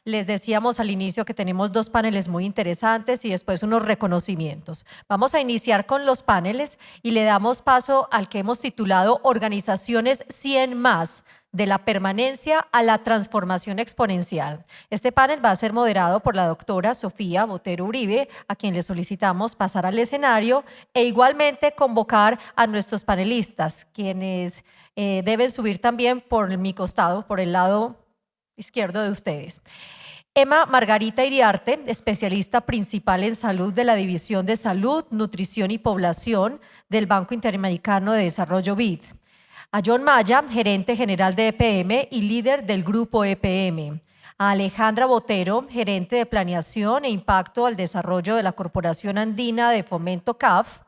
Les decíamos al inicio que tenemos dos paneles muy interesantes y después unos reconocimientos. Vamos a iniciar con los paneles y le damos paso al que hemos titulado Organizaciones 100 más, de la permanencia a la transformación exponencial. Este panel va a ser moderado por la doctora Sofía Botero Uribe, a quien le solicitamos pasar al escenario e igualmente convocar a nuestros panelistas, quienes deben subir también por mi costado, por el lado izquierdo de ustedes. Emma Margarita Iriarte, especialista principal en salud de la División de Salud, Nutrición y Población del Banco Interamericano de Desarrollo BID. A John Maya, gerente general de EPM y líder del grupo EPM. A Alejandra Botero, gerente de Planeación e Impacto al Desarrollo de la Corporación Andina de Fomento CAF.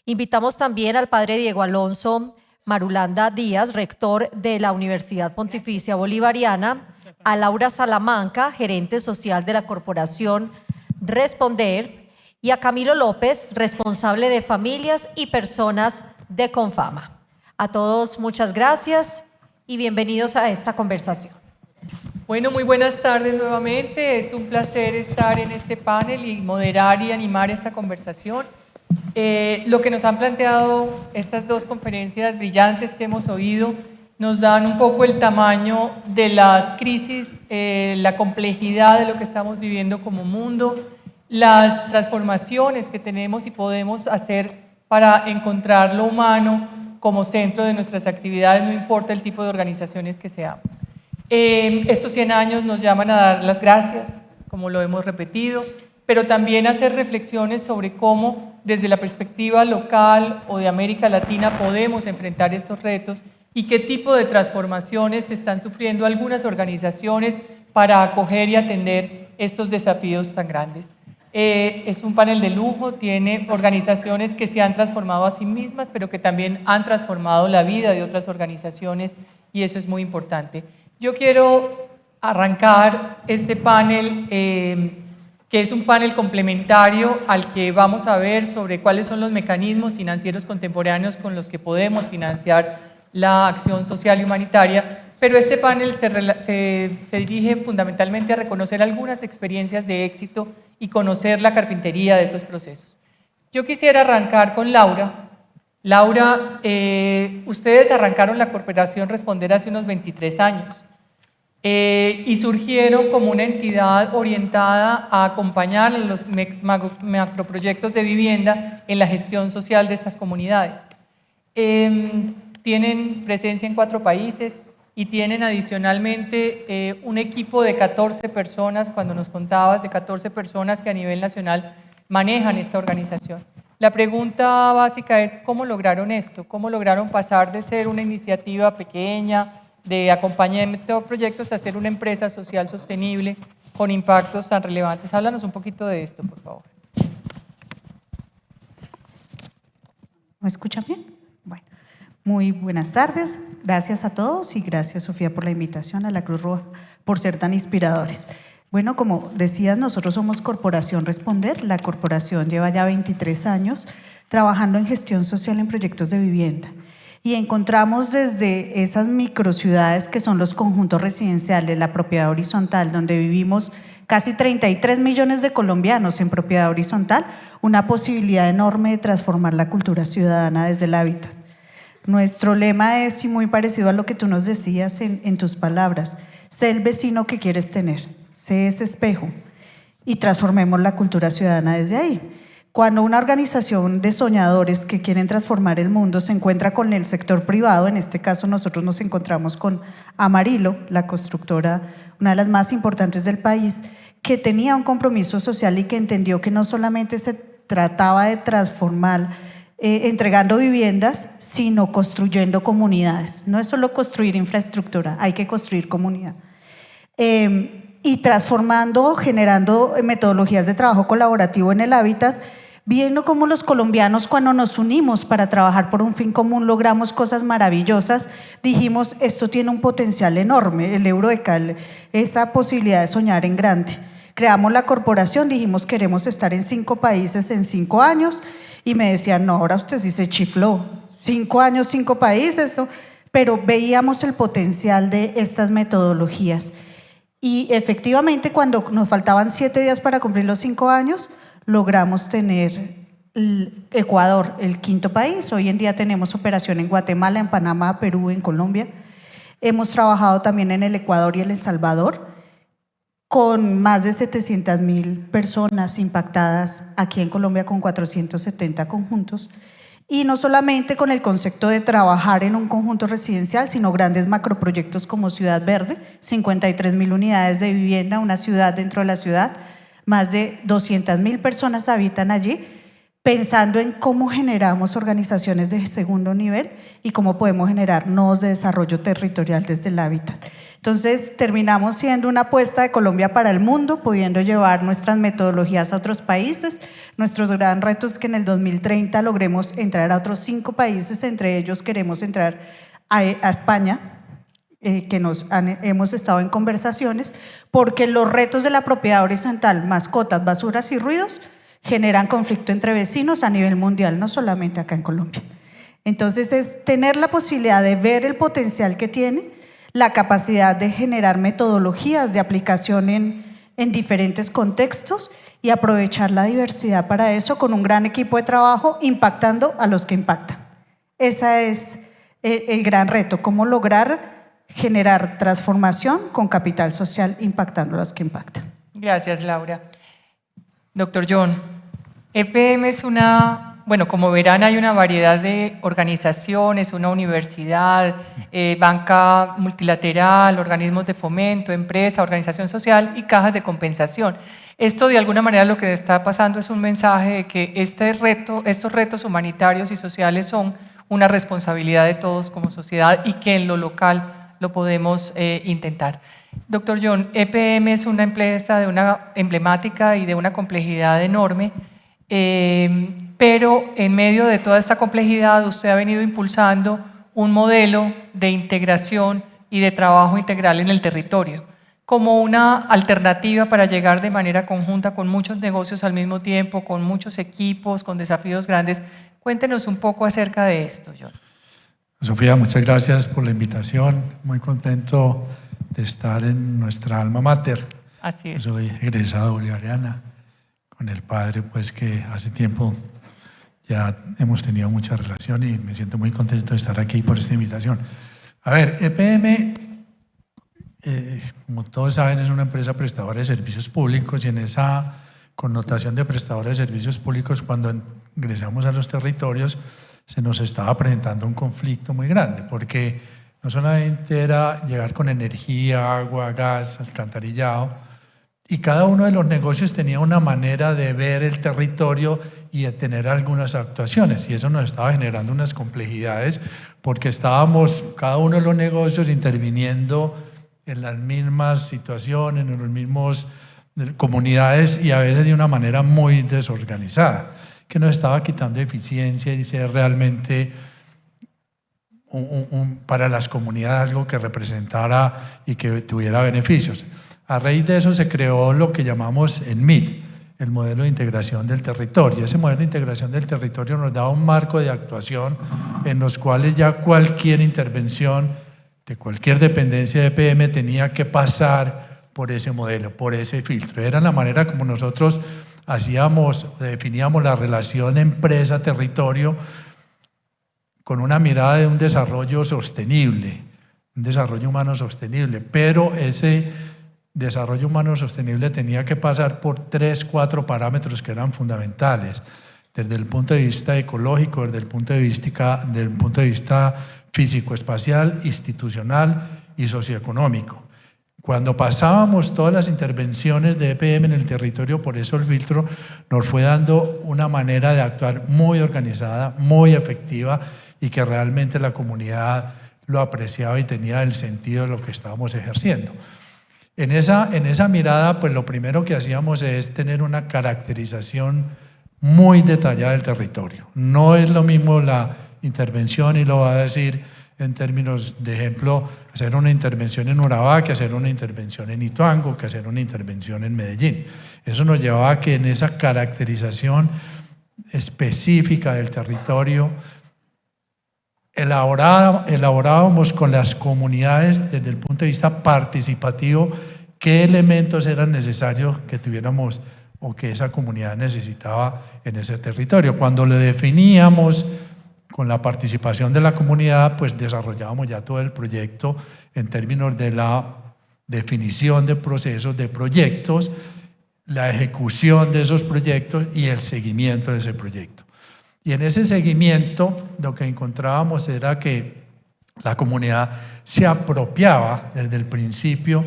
Invitamos también al padre Diego Alonso Marulanda Díaz, rector de la Universidad Pontificia Bolivariana, a Laura Salamanca, gerente social de la Corporación Responder, y a Camilo López, responsable de familias y personas de Confama. A todos muchas gracias y bienvenidos a esta conversación. Bueno, muy buenas tardes nuevamente. Es un placer estar en este panel y moderar y animar esta conversación. Lo que nos han planteado estas dos conferencias brillantes que hemos oído nos dan un poco el tamaño de las crisis, la complejidad de lo que estamos viviendo como mundo, las transformaciones que tenemos y podemos hacer para encontrar lo humano como centro de nuestras actividades, no importa el tipo de organizaciones que seamos. Estos 100 años nos llaman a dar las gracias, como lo hemos repetido, pero también a hacer reflexiones sobre cómo desde la perspectiva local o de América Latina podemos enfrentar estos retos y qué tipo de transformaciones están sufriendo algunas organizaciones para acoger y atender estos desafíos tan grandes. Es un panel de lujo, tiene organizaciones que se han transformado a sí mismas, pero que también han transformado la vida de otras organizaciones y eso es muy importante. Yo quiero arrancar este panel, que es un panel complementario al que vamos a ver sobre cuáles son los mecanismos financieros contemporáneos con los que podemos financiar la acción social y humanitaria, pero este panel se dirige fundamentalmente a reconocer algunas experiencias de éxito y conocer la carpintería de esos procesos. Yo quisiera arrancar con Laura. Laura, ustedes arrancaron la Corporación Responder hace unos 23 años y surgieron como una entidad orientada a acompañar los macroproyectos de vivienda en la gestión social de estas comunidades. Tienen presencia en 4 países y tienen adicionalmente un equipo de 14 personas, cuando nos contabas, de 14 personas que a nivel nacional manejan esta organización. La pregunta básica es, ¿cómo lograron esto? ¿Cómo lograron pasar de ser una iniciativa pequeña de acompañamiento de proyectos a ser una empresa social sostenible con impactos tan relevantes? Háblanos un poquito de esto, por favor. ¿Me escuchan bien? Bueno, muy buenas tardes. Gracias a todos y gracias, Sofía, por la invitación, a la Cruz Roja por ser tan inspiradores. Bueno, como decías, nosotros somos Corporación Responder. La corporación lleva ya 23 años trabajando en gestión social en proyectos de vivienda. Y encontramos desde esas microciudades que son los conjuntos residenciales, la propiedad horizontal, donde vivimos casi 33 millones de colombianos en propiedad horizontal, una posibilidad enorme de transformar la cultura ciudadana desde el hábitat. Nuestro lema es, y muy parecido a lo que tú nos decías en tus palabras, sé el vecino que quieres tener, sé ese espejo y transformemos la cultura ciudadana desde ahí. Cuando una organización de soñadores que quieren transformar el mundo se encuentra con el sector privado, en este caso nosotros nos encontramos con Amarillo, la constructora, una de las más importantes del país, que tenía un compromiso social y que entendió que no solamente se trataba de transformar entregando viviendas, sino construyendo comunidades. No es solo construir infraestructura, hay que construir comunidad. Y transformando, generando metodologías de trabajo colaborativo en el hábitat, viendo cómo los colombianos, cuando nos unimos para trabajar por un fin común, logramos cosas maravillosas. Dijimos, esto tiene un potencial enorme, el Eurodecal, esa posibilidad de soñar en grande. Creamos la corporación, dijimos, queremos estar en 5 países en 5 años, y me decían, no, ahora usted sí se chifló, 5 años, 5 países, ¿no? Pero veíamos el potencial de estas metodologías. Y efectivamente, cuando nos faltaban 7 días para cumplir los 5 años, logramos tener Ecuador, el 5.º país. Hoy en día tenemos operación en Guatemala, en Panamá, Perú, en Colombia. Hemos trabajado también en el Ecuador y El Salvador, con más de 700.000 personas impactadas, aquí en Colombia con 470 conjuntos. Y no solamente con el concepto de trabajar en un conjunto residencial, sino grandes macroproyectos como Ciudad Verde, 53.000 unidades de vivienda, una ciudad dentro de la ciudad, más de 200.000 personas habitan allí, pensando en cómo generamos organizaciones de segundo nivel y cómo podemos generar nodos de desarrollo territorial desde el hábitat. Entonces, terminamos siendo una apuesta de Colombia para el mundo, pudiendo llevar nuestras metodologías a otros países. Nuestros gran retos es que en el 2030 logremos entrar a otros 5 países, entre ellos queremos entrar a España, que hemos estado en conversaciones, porque los retos de la propiedad horizontal, mascotas, basuras y ruidos, generan conflicto entre vecinos a nivel mundial, no solamente acá en Colombia. Entonces, es tener la posibilidad de ver el potencial que tiene, la capacidad de generar metodologías de aplicación en diferentes contextos y aprovechar la diversidad para eso con un gran equipo de trabajo impactando a los que impactan. Ese es el gran reto, cómo lograr generar transformación con capital social impactando a los que impactan. Gracias, Laura. Doctor John, EPM es bueno, como verán, hay una variedad de organizaciones, una universidad, banca multilateral, organismos de fomento, empresa, organización social y cajas de compensación. Esto, de alguna manera, lo que está pasando es un mensaje de que estos retos humanitarios y sociales son una responsabilidad de todos como sociedad y que en lo local lo podemos intentar. Doctor John, EPM es una empresa de una emblemática y de una complejidad enorme, pero en medio de toda esta complejidad usted ha venido impulsando un modelo de integración y de trabajo integral en el territorio, como una alternativa para llegar de manera conjunta con muchos negocios al mismo tiempo, con muchos equipos, con desafíos grandes. Cuéntenos un poco acerca de esto, John. Sofía, muchas gracias por la invitación. Muy contento de estar en nuestra alma mater. Así es. Soy egresado bolivariana, con el padre, pues que hace tiempo ya hemos tenido mucha relación y me siento muy contento de estar aquí por esta invitación. A ver, EPM, como todos saben, es una empresa prestadora de servicios públicos y en esa connotación de prestadora de servicios públicos, cuando ingresamos a los territorios, se nos estaba presentando un conflicto muy grande, porque no solamente era llegar con energía, agua, gas, alcantarillado, y cada uno de los negocios tenía una manera de ver el territorio y de tener algunas actuaciones, y eso nos estaba generando unas complejidades, porque estábamos cada uno de los negocios interviniendo en las mismas situaciones, en los mismos comunidades y a veces de una manera muy desorganizada, que nos estaba quitando eficiencia y ser realmente para las comunidades algo que representara y que tuviera beneficios. A raíz de eso se creó lo que llamamos el MIT, el modelo de integración del territorio. Ese modelo de integración del territorio nos daba un marco de actuación en los cuales ya cualquier intervención de cualquier dependencia de EPM tenía que pasar por ese modelo, por ese filtro. Era la manera como nosotros definíamos la relación empresa-territorio con una mirada de un desarrollo sostenible, un desarrollo humano sostenible, pero ese desarrollo humano sostenible tenía que pasar por 3, 4 parámetros que eran fundamentales, desde el punto de vista ecológico, desde el punto de vista físico-espacial, institucional y socioeconómico. Cuando pasábamos todas las intervenciones de EPM en el territorio, por eso el filtro nos fue dando una manera de actuar muy organizada, muy efectiva y que realmente la comunidad lo apreciaba y tenía el sentido de lo que estábamos ejerciendo. En esa mirada, pues lo primero que hacíamos es tener una caracterización muy detallada del territorio. No es lo mismo la intervención, y lo va a decir en términos de ejemplo, hacer una intervención en Urabá que hacer una intervención en Ituango, que hacer una intervención en Medellín. Eso nos llevaba a que en esa caracterización específica del territorio elaborábamos con las comunidades desde el punto de vista participativo qué elementos eran necesarios que tuviéramos o que esa comunidad necesitaba en ese territorio. Cuando lo definíamos con la participación de la comunidad, pues desarrollábamos ya todo el proyecto en términos de la definición de procesos, de proyectos, la ejecución de esos proyectos y el seguimiento de ese proyecto. Y en ese seguimiento lo que encontrábamos era que la comunidad se apropiaba desde el principio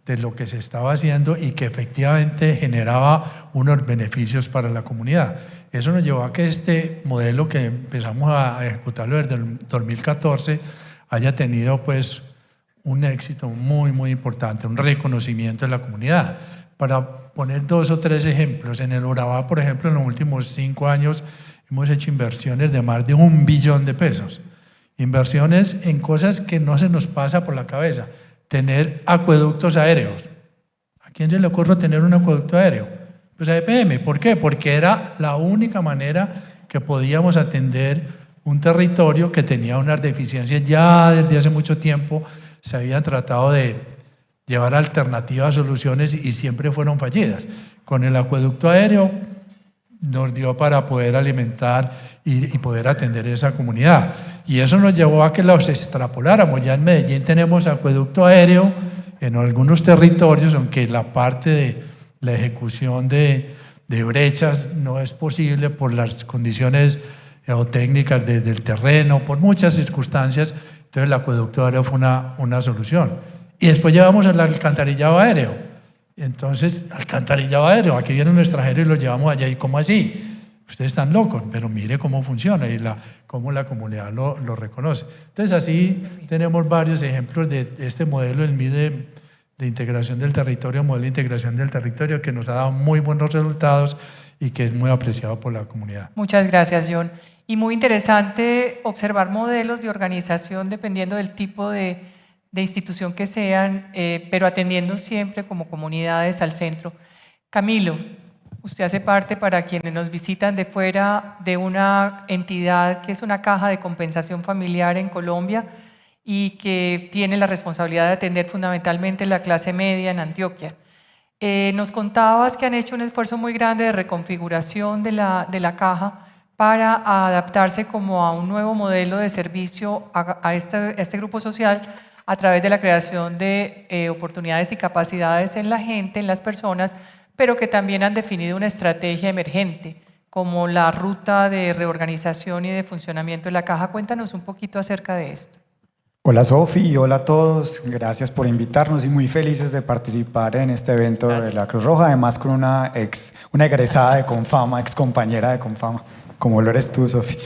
de lo que se estaba haciendo y que efectivamente generaba unos beneficios para la comunidad. Eso nos llevó a que este modelo que empezamos a ejecutarlo desde el 2014 haya tenido pues un éxito muy importante, un reconocimiento de la comunidad. Para poner 2 o 3 ejemplos, en el Urabá, por ejemplo, en los últimos 5 años hemos hecho inversiones de más de 1 billón de pesos. Inversiones en cosas que no se nos pasa por la cabeza. Tener acueductos aéreos. ¿A quién se le ocurre tener un acueducto aéreo? Pues a EPM. ¿Por qué? Porque era la única manera que podíamos atender un territorio que tenía unas deficiencias. Ya desde hace mucho tiempo se habían tratado de llevar alternativas, soluciones y siempre fueron fallidas. Con el acueducto aéreo nos dio para poder alimentar y poder atender esa comunidad. Y eso nos llevó a que los extrapoláramos. Ya en Medellín tenemos acueducto aéreo en algunos territorios, aunque la parte de la ejecución de brechas no es posible por las condiciones geotécnicas del terreno, por muchas circunstancias. Entonces el acueducto aéreo fue una solución. Y después llevamos el alcantarillado aéreo. Entonces, alcantarillado aéreo, aquí viene un extranjero y lo llevamos allá. ¿Y cómo así? Ustedes están locos, pero mire cómo funciona y cómo la comunidad lo reconoce. Entonces, así tenemos varios ejemplos de este modelo, el MID de integración del territorio, modelo de integración del territorio, que nos ha dado muy buenos resultados y que es muy apreciado por la comunidad. Muchas gracias, John. Y muy interesante observar modelos de organización dependiendo del tipo de institución que sean, pero atendiendo siempre como comunidades al centro. Camilo, usted hace parte, para quienes nos visitan de fuera, de una entidad que es una caja de compensación familiar en Colombia y que tiene la responsabilidad de atender fundamentalmente la clase media en Antioquia. Nos contabas que han hecho un esfuerzo muy grande de reconfiguración de la caja para adaptarse como a un nuevo modelo de servicio a este grupo social, a través de la creación de oportunidades y capacidades en la gente, en las personas, pero que también han definido una estrategia emergente, como la ruta de reorganización y de funcionamiento de la caja. Cuéntanos un poquito acerca de esto. Hola Sofi y hola a todos, gracias por invitarnos y muy felices de participar en este evento de la Cruz Roja, además con una egresada de Confama, ex compañera de Confama, como lo eres tú, Sofi.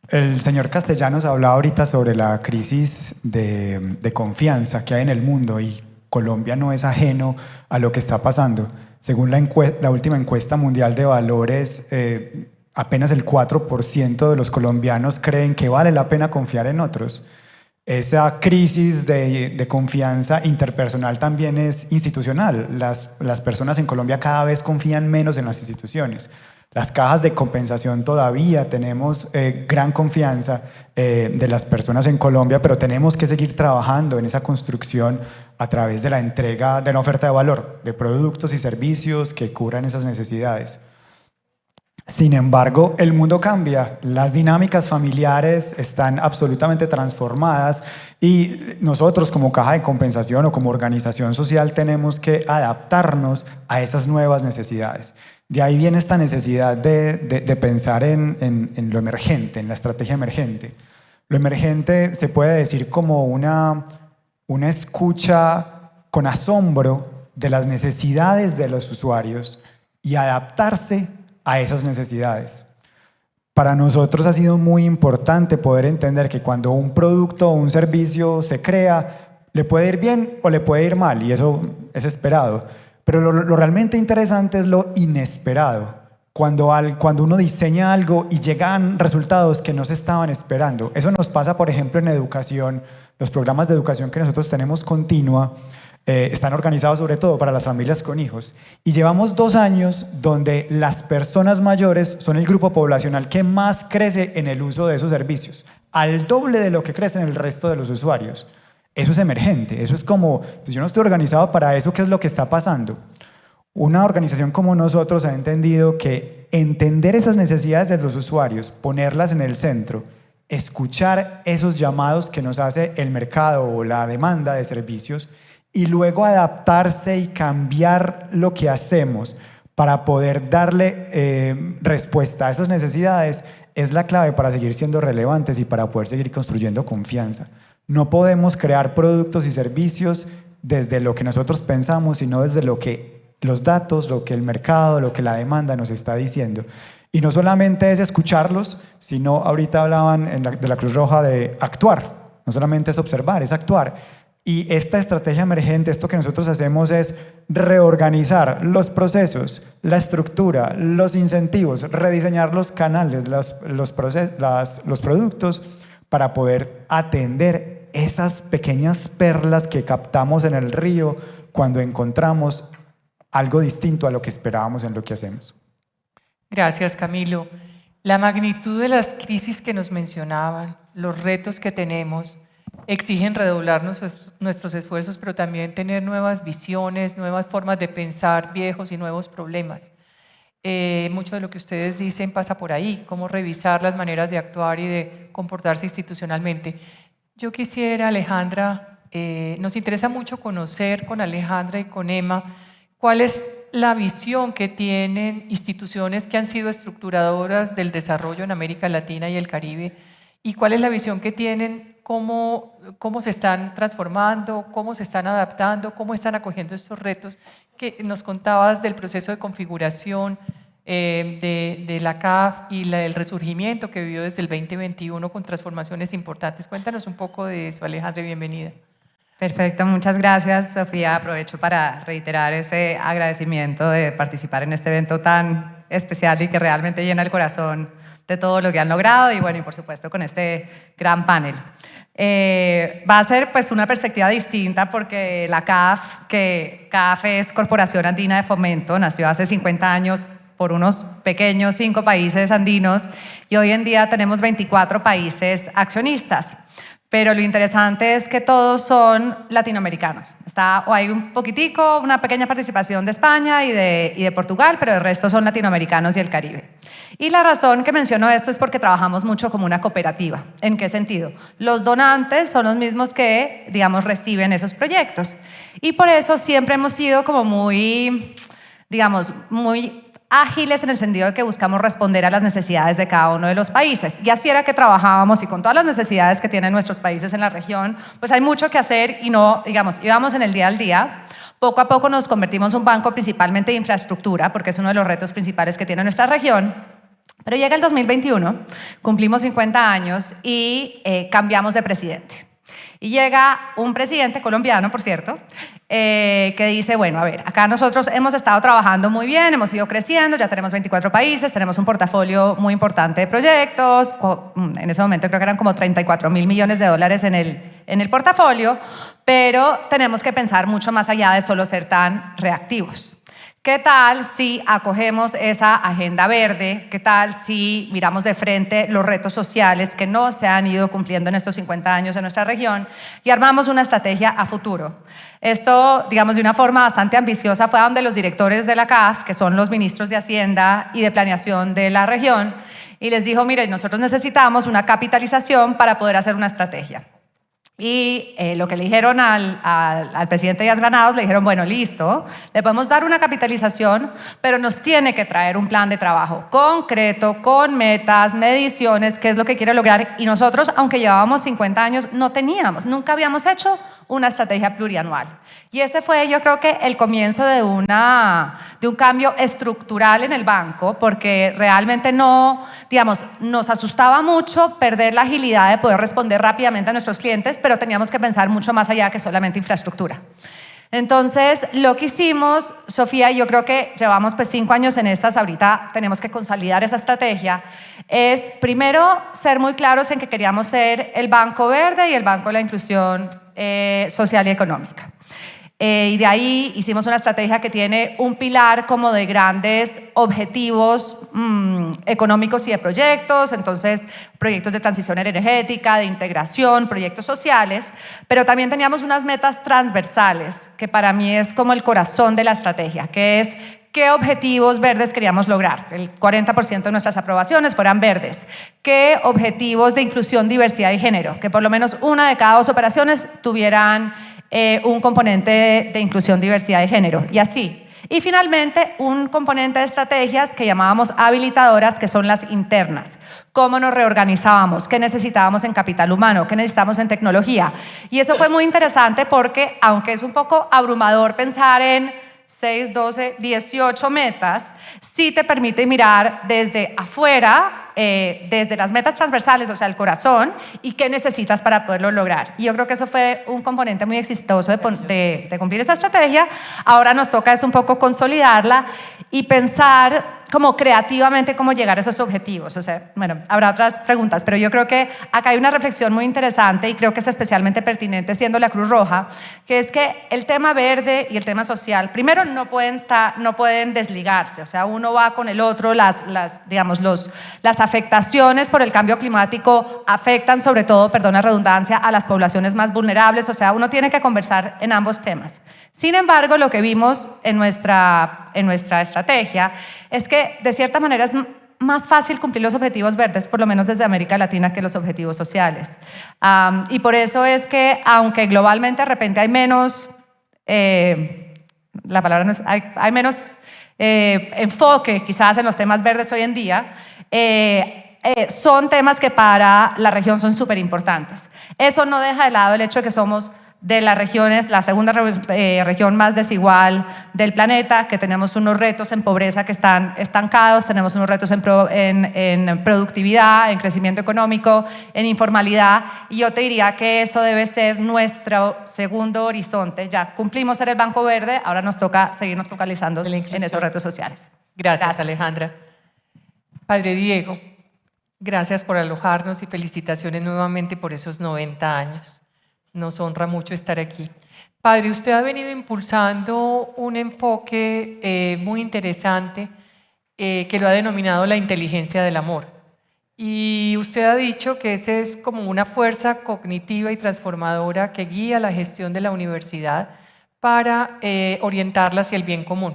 El señor Castellanos hablaba ahorita sobre la crisis de confianza que hay en el mundo y Colombia no es ajeno a lo que está pasando. Según la última encuesta mundial de valores, apenas el 4% de los colombianos creen que vale la pena confiar en otros. Esa crisis de confianza interpersonal también es institucional. Las personas en Colombia cada vez confían menos en las instituciones. Las cajas de compensación todavía tenemos gran confianza de las personas en Colombia, pero tenemos que seguir trabajando en esa construcción a través de la entrega de una oferta de valor, de productos y servicios que cubran esas necesidades. Sin embargo, el mundo cambia, las dinámicas familiares están absolutamente transformadas y nosotros como caja de compensación o como organización social tenemos que adaptarnos a esas nuevas necesidades. De ahí viene esta necesidad de pensar en lo emergente, en la estrategia emergente. Lo emergente se puede decir como una escucha con asombro de las necesidades de los usuarios y adaptarse a esas necesidades. Para nosotros ha sido muy importante poder entender que cuando un producto o un servicio se crea, le puede ir bien o le puede ir mal, y eso es esperado. Pero lo realmente interesante es lo inesperado. Cuando uno diseña algo y llegan resultados que no se estaban esperando. Eso nos pasa, por ejemplo, en educación. Los programas de educación que nosotros tenemos continua están organizados sobre todo para las familias con hijos. Y llevamos 2 años donde las personas mayores son el grupo poblacional que más crece en el uso de esos servicios, al doble de lo que crecen el resto de los usuarios. eso es emergente, eso es como, pues yo no estoy organizado para eso, ¿qué es lo que está pasando? Una organización como nosotros ha entendido que entender esas necesidades de los usuarios, ponerlas en el centro, escuchar esos llamados que nos hace el mercado o la demanda de servicios y luego adaptarse y cambiar lo que hacemos para poder darle respuesta a esas necesidades es la clave para seguir siendo relevantes y para poder seguir construyendo confianza. No podemos crear productos y servicios desde lo que nosotros pensamos, sino desde lo que los datos, lo que el mercado, lo que la demanda nos está diciendo. Y no solamente es escucharlos, sino ahorita hablaban de la Cruz Roja de actuar. No solamente es observar, es actuar. Y esta estrategia emergente, esto que nosotros hacemos es reorganizar los procesos, la estructura, los incentivos, rediseñar los canales, los productos para poder atender esas pequeñas perlas que captamos en el río cuando encontramos algo distinto a lo que esperábamos en lo que hacemos. Gracias, Camilo. La magnitud de las crisis que nos mencionaban, los retos que tenemos, exigen redoblar nuestros esfuerzos, pero también tener nuevas visiones, nuevas formas de pensar viejos y nuevos problemas. Mucho de lo que ustedes dicen pasa por ahí, cómo revisar las maneras de actuar y de comportarse institucionalmente. Yo quisiera, Alejandra, nos interesa mucho conocer con Alejandra y con Emma cuál es la visión que tienen instituciones que han sido estructuradoras del desarrollo en América Latina y el Caribe y cuál es la visión que tienen, cómo se están transformando, cómo se están adaptando, cómo están acogiendo estos retos que nos contabas del proceso de configuración de la CAF y el resurgimiento que vivió desde el 2021 con transformaciones importantes. Cuéntanos un poco de eso, Alejandra, y bienvenida. Perfecto, muchas gracias, Sofía. Aprovecho para reiterar ese agradecimiento de participar en este evento tan especial y que realmente llena el corazón de todo lo que han logrado y bueno, y por supuesto con este gran panel. Va a ser pues una perspectiva distinta porque la CAF, que CAF es Corporación Andina de Fomento, nació hace 50 años por unos pequeños 5 países andinos y hoy en día tenemos 24 países accionistas. Pero lo interesante es que todos son latinoamericanos. Hay un poquitico, una pequeña participación de España y de Portugal, pero el resto son latinoamericanos y el Caribe. Y la razón que menciono esto es porque trabajamos mucho como una cooperativa. ¿En qué sentido? Los donantes son los mismos que, digamos, reciben esos proyectos. Y por eso siempre hemos sido como muy, digamos, muy ágiles en el sentido de que buscamos responder a las necesidades de cada uno de los países. Y así era que trabajábamos y con todas las necesidades que tienen nuestros países en la región, pues hay mucho que hacer y no, digamos, íbamos en el día al día. Poco a poco nos convertimos en un banco principalmente de infraestructura, porque es uno de los retos principales que tiene nuestra región. Pero llega el 2021, cumplimos 50 años y cambiamos de presidente. Y llega un presidente colombiano, por cierto, que dice, bueno, a ver, acá nosotros hemos estado trabajando muy bien, hemos ido creciendo, ya tenemos 24 países, tenemos un portafolio muy importante de proyectos, en ese momento creo que eran como 34.000 millones de dólares en el portafolio, pero tenemos que pensar mucho más allá de solo ser tan reactivos. ¿Qué tal si acogemos esa agenda verde? ¿Qué tal si miramos de frente los retos sociales que no se han ido cumpliendo en estos 50 años en nuestra región y armamos una estrategia a futuro? Esto, digamos, de una forma bastante ambiciosa fue a donde los directores de la CAF, que son los ministros de Hacienda y de Planeación de la región, y les dijo, mire, nosotros necesitamos una capitalización para poder hacer una estrategia. Y lo que le dijeron al presidente Díaz Granados, le dijeron, bueno, listo, le podemos dar una capitalización, pero nos tiene que traer un plan de trabajo concreto, con metas, mediciones, qué es lo que quiere lograr. Y nosotros, aunque llevábamos 50 años, no teníamos, nunca habíamos hecho una estrategia plurianual. Y ese fue, yo creo que el comienzo de un cambio estructural en el banco, porque realmente no, digamos, nos asustaba mucho perder la agilidad de poder responder rápidamente a nuestros clientes, pero teníamos que pensar mucho más allá que solamente infraestructura. Entonces, lo que hicimos, Sofía, y yo creo que llevamos pues 5 años en estas, ahorita tenemos que consolidar esa estrategia, es primero ser muy claros en que queríamos ser el banco verde y el banco de la inclusión social y económica. Y de ahí hicimos una estrategia que tiene un pilar como de grandes objetivos económicos y de proyectos, entonces proyectos de transición energética, de integración, proyectos sociales, pero también teníamos unas metas transversales, que para mí es como el corazón de la estrategia, que es qué objetivos verdes queríamos lograr. El 40% de nuestras aprobaciones fueran verdes. ¿Qué objetivos de inclusión, diversidad y género? Que por lo menos una de cada 2 operaciones tuvieran un componente de inclusión, diversidad y género, y así. Y finalmente, un componente de estrategias que llamábamos habilitadoras, que son las internas. ¿Cómo nos reorganizábamos? ¿Qué necesitábamos en capital humano? ¿Qué necesitábamos en tecnología? Y eso fue muy interesante porque, aunque es un poco abrumador pensar en 6, 12, 18 metas, sí te permite mirar desde afuera, desde las metas transversales, o sea, el corazón, y qué necesitas para poderlo lograr. Y yo creo que eso fue un componente muy exitoso de cumplir esa estrategia. Ahora nos toca es un poco consolidarla y pensar como creativamente cómo llegar a esos objetivos. O sea, bueno, habrá otras preguntas, pero yo creo que acá hay una reflexión muy interesante y creo que es especialmente pertinente siendo la Cruz Roja, que es que el tema verde y el tema social, primero no pueden desligarse, o sea, uno va con el otro, las afectaciones por el cambio climático afectan sobre todo, perdón la redundancia, a las poblaciones más vulnerables, o sea, uno tiene que conversar en ambos temas. Sin embargo, lo que vimos en nuestra estrategia es que de cierta manera es más fácil cumplir los objetivos verdes, por lo menos desde América Latina, que los objetivos sociales. Y por eso es que, aunque globalmente de repente hay menos, la palabra no es, hay menos enfoque quizás en los temas verdes hoy en día, son temas que para la región son súper importantes. Eso no deja de lado el hecho de que somos de las regiones, la segunda región más desigual del planeta, que tenemos unos retos en pobreza que están estancados, tenemos unos retos en productividad, en crecimiento económico, en informalidad, y yo te diría que eso debe ser nuestro segundo horizonte. Ya cumplimos ser el Banco Verde, ahora nos toca seguirnos focalizando en esos retos sociales. Gracias, Alejandra. Padre Diego, gracias por alojarnos y felicitaciones nuevamente por esos 90 años. Nos honra mucho estar aquí. Padre, usted ha venido impulsando un enfoque muy interesante que lo ha denominado la inteligencia del amor. Y usted ha dicho que esa es como una fuerza cognitiva y transformadora que guía la gestión de la universidad para orientarla hacia el bien común.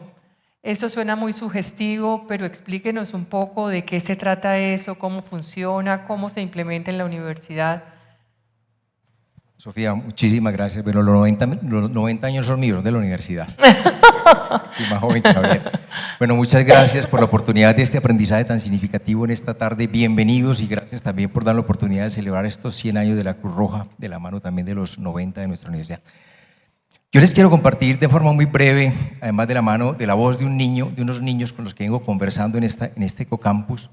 Eso suena muy sugestivo, pero explíquenos un poco de qué se trata eso, cómo funciona, cómo se implementa en la universidad. Sofía, muchísimas gracias. Bueno, los 90 años son míos, de la universidad. Y más joven todavía. Bueno, muchas gracias por la oportunidad de este aprendizaje tan significativo en esta tarde. Bienvenidos y gracias también por dar la oportunidad de celebrar estos 100 años de la Cruz Roja, de la mano también de los 90 de nuestra universidad. Yo les quiero compartir de forma muy breve, además de la mano, de la voz de un niño, de unos niños con los que vengo conversando en este ecocampus,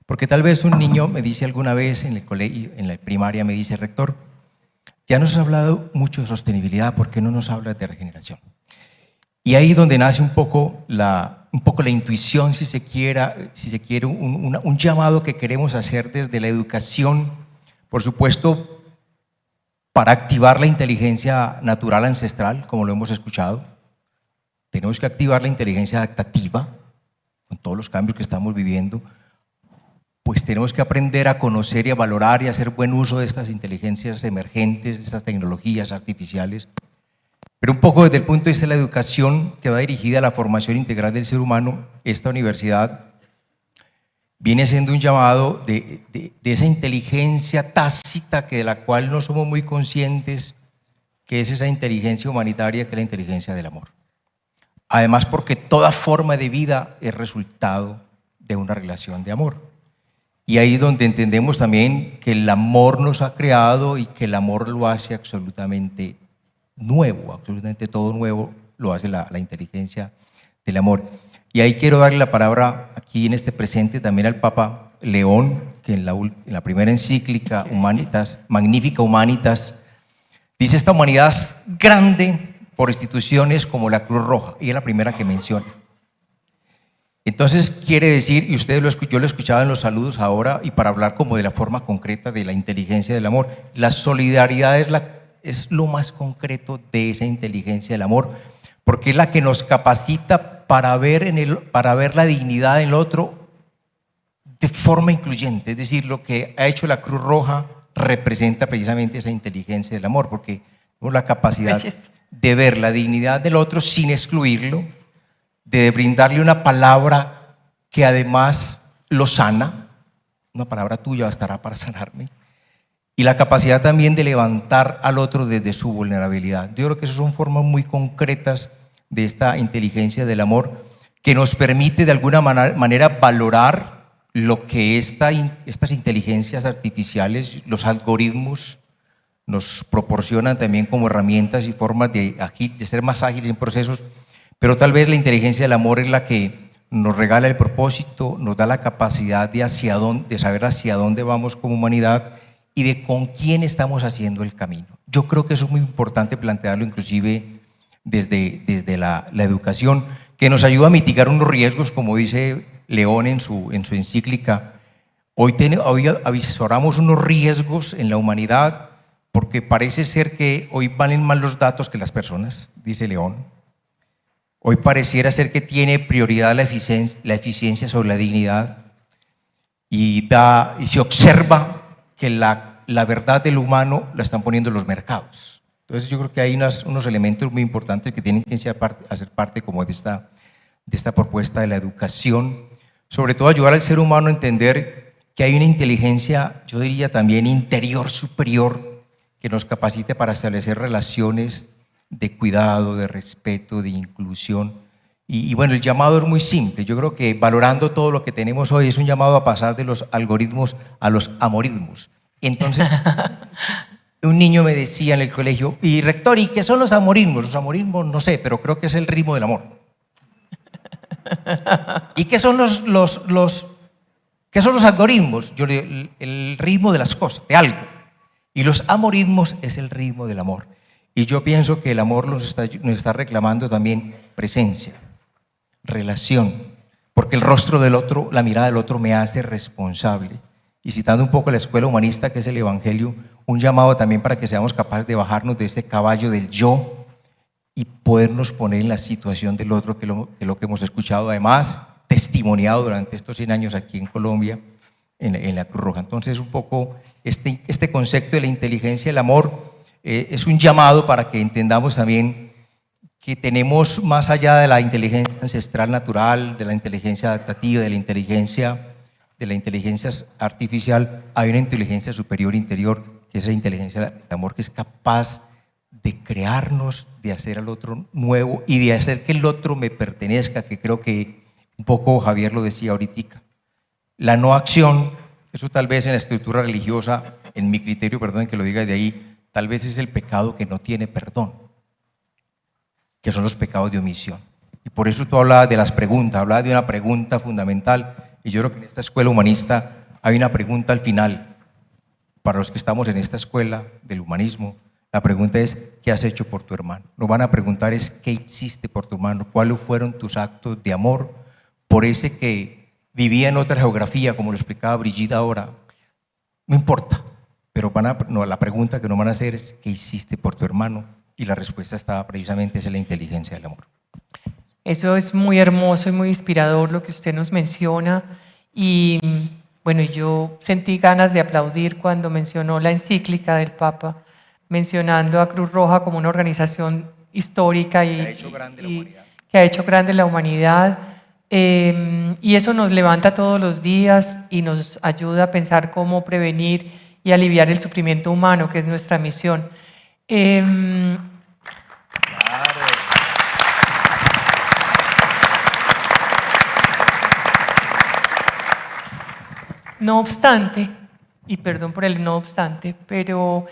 porque tal vez un niño me dice alguna vez en el colegio, en la primaria, me dice: rector, ya nos ha hablado mucho de sostenibilidad, ¿por qué no nos habla de regeneración? Y ahí donde nace un poco la intuición, si se quiere, un llamado que queremos hacer desde la educación, por supuesto, para activar la inteligencia natural ancestral, como lo hemos escuchado. Tenemos que activar la inteligencia adaptativa, con todos los cambios que estamos viviendo. Pues tenemos que aprender a conocer y a valorar y a hacer buen uso de estas inteligencias emergentes, de estas tecnologías artificiales. Pero un poco desde el punto de vista de la educación, que va dirigida a la formación integral del ser humano, esta universidad viene siendo un llamado de esa inteligencia tácita de la cual no somos muy conscientes, que es esa inteligencia humanitaria, que es la inteligencia del amor. Además, porque toda forma de vida es resultado de una relación de amor. Y ahí es donde entendemos también que el amor nos ha creado y que el amor lo hace absolutamente nuevo, absolutamente todo nuevo lo hace la inteligencia del amor. Y ahí quiero darle la palabra aquí en este presente también al Papa León, que en la primera encíclica Humanitas, Magnifica Humanitas, dice: esta humanidad es grande por instituciones como la Cruz Roja, y es la primera que menciona. Entonces quiere decir, y yo lo escuchaba en los saludos ahora, y para hablar como de la forma concreta de la inteligencia del amor, la solidaridad es es lo más concreto de esa inteligencia del amor, porque es la que nos capacita para ver la dignidad en el otro de forma incluyente. Es decir, lo que ha hecho la Cruz Roja representa precisamente esa inteligencia del amor, porque tenemos la capacidad de ver la dignidad del otro sin excluirlo, de brindarle una palabra que además lo sana. Una palabra tuya bastará para sanarme. Y la capacidad también de levantar al otro desde su vulnerabilidad. Yo creo que esas son formas muy concretas de esta inteligencia del amor que nos permite de alguna manera valorar lo que estas inteligencias artificiales, los algoritmos, nos proporcionan también como herramientas y formas de ser más ágiles en procesos, pero tal vez la inteligencia del amor es la que nos regala el propósito, nos da la capacidad de saber hacia dónde vamos como humanidad y de con quién estamos haciendo el camino. Yo creo que eso es muy importante plantearlo inclusive desde la educación, que nos ayuda a mitigar unos riesgos, como dice León en su encíclica. Hoy avisoramos unos riesgos en la humanidad porque parece ser que hoy valen más los datos que las personas, dice León. Hoy pareciera ser que tiene prioridad la eficiencia sobre la dignidad y se observa que la verdad del humano la están poniendo los mercados. Entonces yo creo que hay unos elementos muy importantes que tienen que hacer parte como de esta propuesta de la educación, sobre todo ayudar al ser humano a entender que hay una inteligencia, yo diría también interior superior, que nos capacite para establecer relaciones de cuidado, de respeto, de inclusión. Y bueno, el llamado es muy simple. Yo creo que valorando todo lo que tenemos hoy es un llamado a pasar de los algoritmos a los amoritmos. Entonces, un niño me decía en el colegio, y rector, ¿y qué son los amorismos? Los amorismos no sé, pero creo que es el ritmo del amor. ¿Y qué son qué son los algoritmos? Yo le digo, el ritmo de las cosas, de algo. Y los amorismos es el ritmo del amor. Y yo pienso que el amor nos está reclamando también presencia, relación, porque el rostro del otro, la mirada del otro me hace responsable. Y citando un poco la escuela humanista, que es el Evangelio, un llamado también para que seamos capaces de bajarnos de ese caballo del yo y podernos poner en la situación del otro, que es lo que hemos escuchado además, testimoniado durante estos 100 años aquí en Colombia, en la Cruz Roja. Entonces un poco este concepto de la inteligencia del amor es un llamado para que entendamos también que tenemos, más allá de la inteligencia ancestral natural, de la inteligencia adaptativa, de la inteligencia artificial, hay una inteligencia superior interior, que es la inteligencia del amor, que es capaz de crearnos, de hacer al otro nuevo y de hacer que el otro me pertenezca, que creo que un poco Javier lo decía ahorita. La no acción, eso tal vez en la estructura religiosa, en mi criterio, perdón que lo diga de ahí, tal vez es el pecado que no tiene perdón, que son los pecados de omisión. Y por eso tú hablabas de las preguntas, hablabas de una pregunta fundamental, y yo creo que en esta escuela humanista hay una pregunta al final, para los que estamos en esta escuela del humanismo. La pregunta es, ¿qué has hecho por tu hermano? Nos van a preguntar es, ¿qué hiciste por tu hermano? ¿Cuáles fueron tus actos de amor por ese que vivía en otra geografía, como lo explicaba Brigitte ahora? No importa, pero la pregunta que nos van a hacer es, ¿qué hiciste por tu hermano? Y la respuesta está precisamente en la inteligencia del amor. Eso es muy hermoso y muy inspirador lo que usted nos menciona. Y bueno, yo sentí ganas de aplaudir cuando mencionó la encíclica del Papa, mencionando a Cruz Roja como una organización histórica y que ha hecho grande la humanidad. Y eso nos levanta todos los días y nos ayuda a pensar cómo prevenir y aliviar el sufrimiento humano, que es nuestra misión. No obstante, y perdón por el no obstante, pero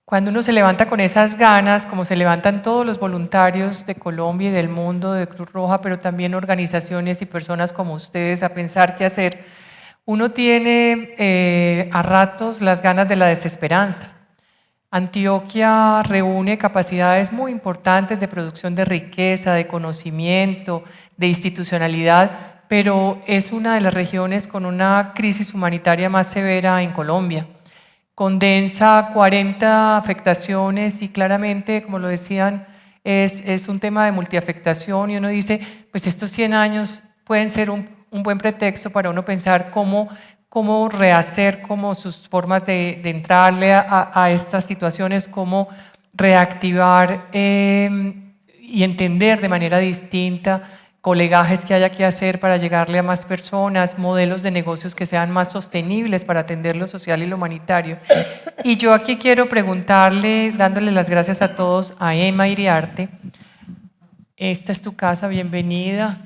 cuando uno se levanta con esas ganas, como se levantan todos los voluntarios de Colombia y del mundo, de Cruz Roja, pero también organizaciones y personas como ustedes, a pensar qué hacer, uno tiene a ratos las ganas de la desesperanza. Antioquia reúne capacidades muy importantes de producción de riqueza, de conocimiento, de institucionalidad, pero es una de las regiones con una crisis humanitaria más severa en Colombia. condensa 40 afectaciones y claramente, como lo decían, es un tema de multiafectación y uno dice, pues estos 100 años pueden ser un buen pretexto para uno pensar cómo rehacer como sus formas de entrarle a estas situaciones, cómo reactivar y entender de manera distinta colegajes que haya que hacer para llegarle a más personas, modelos de negocios que sean más sostenibles para atender lo social y lo humanitario. Y yo aquí quiero preguntarle, dándole las gracias a todos, a Emma Iriarte. Esta es tu casa, bienvenida.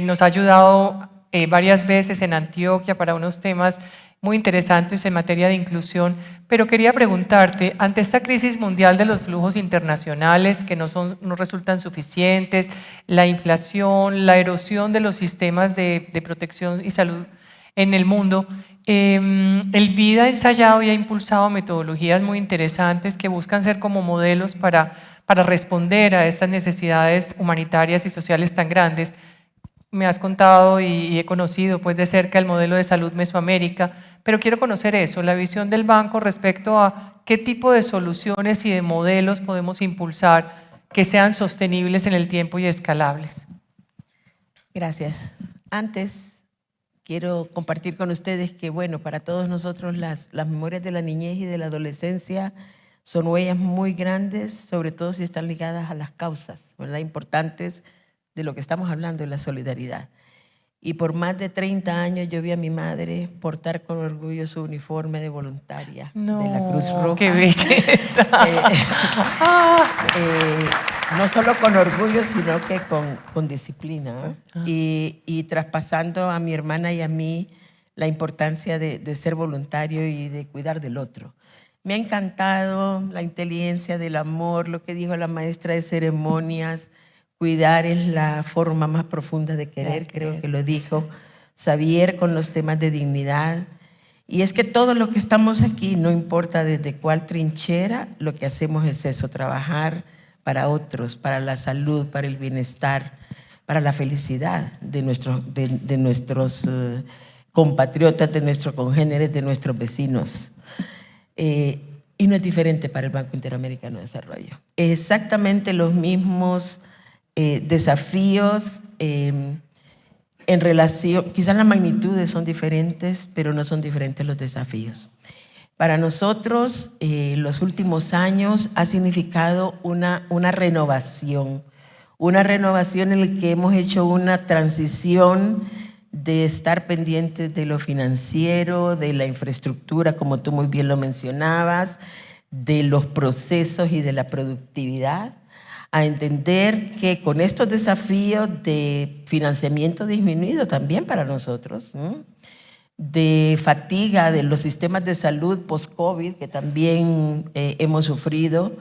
Nos ha ayudado varias veces en Antioquia para unos temas muy interesantes en materia de inclusión, pero quería preguntarte, ante esta crisis mundial de los flujos internacionales que no resultan suficientes, la inflación, la erosión de los sistemas de protección y salud en el mundo, el BID ha ensayado y ha impulsado metodologías muy interesantes que buscan ser como modelos para responder a estas necesidades humanitarias y sociales tan grandes. Me has contado y he conocido pues de cerca el modelo de salud Mesoamérica, pero quiero conocer eso, la visión del banco respecto a qué tipo de soluciones y de modelos podemos impulsar que sean sostenibles en el tiempo y escalables. Gracias. Antes quiero compartir con ustedes que, bueno, para todos nosotros las memorias de la niñez y de la adolescencia son huellas muy grandes, sobre todo si están ligadas a las causas, ¿verdad?, importantes de lo que estamos hablando, de la solidaridad. Y por más de 30 años yo vi a mi madre portar con orgullo su uniforme de voluntaria de la Cruz Roja. ¡Qué belleza! No solo con orgullo, sino que con disciplina. Y traspasando a mi hermana y a mí la importancia de ser voluntario y de cuidar del otro. Me ha encantado la inteligencia del amor, lo que dijo la maestra de ceremonias. Cuidar es la forma más profunda de querer, creo que lo dijo Xavier con los temas de dignidad. Y es que todos los que estamos aquí, no importa desde cuál trinchera, lo que hacemos es eso, trabajar para otros, para la salud, para el bienestar, para la felicidad de nuestros compatriotas, de nuestros congéneres, de nuestros vecinos. Y no es diferente para el Banco Interamericano de Desarrollo. Es exactamente los mismos desafíos en relación, quizás las magnitudes son diferentes, pero no son diferentes los desafíos. Para nosotros, los últimos años ha significado una renovación en la que hemos hecho una transición de estar pendientes de lo financiero, de la infraestructura, como tú muy bien lo mencionabas, de los procesos y de la productividad, a entender que con estos desafíos de financiamiento disminuido también para nosotros, de fatiga de los sistemas de salud post-COVID que también hemos sufrido,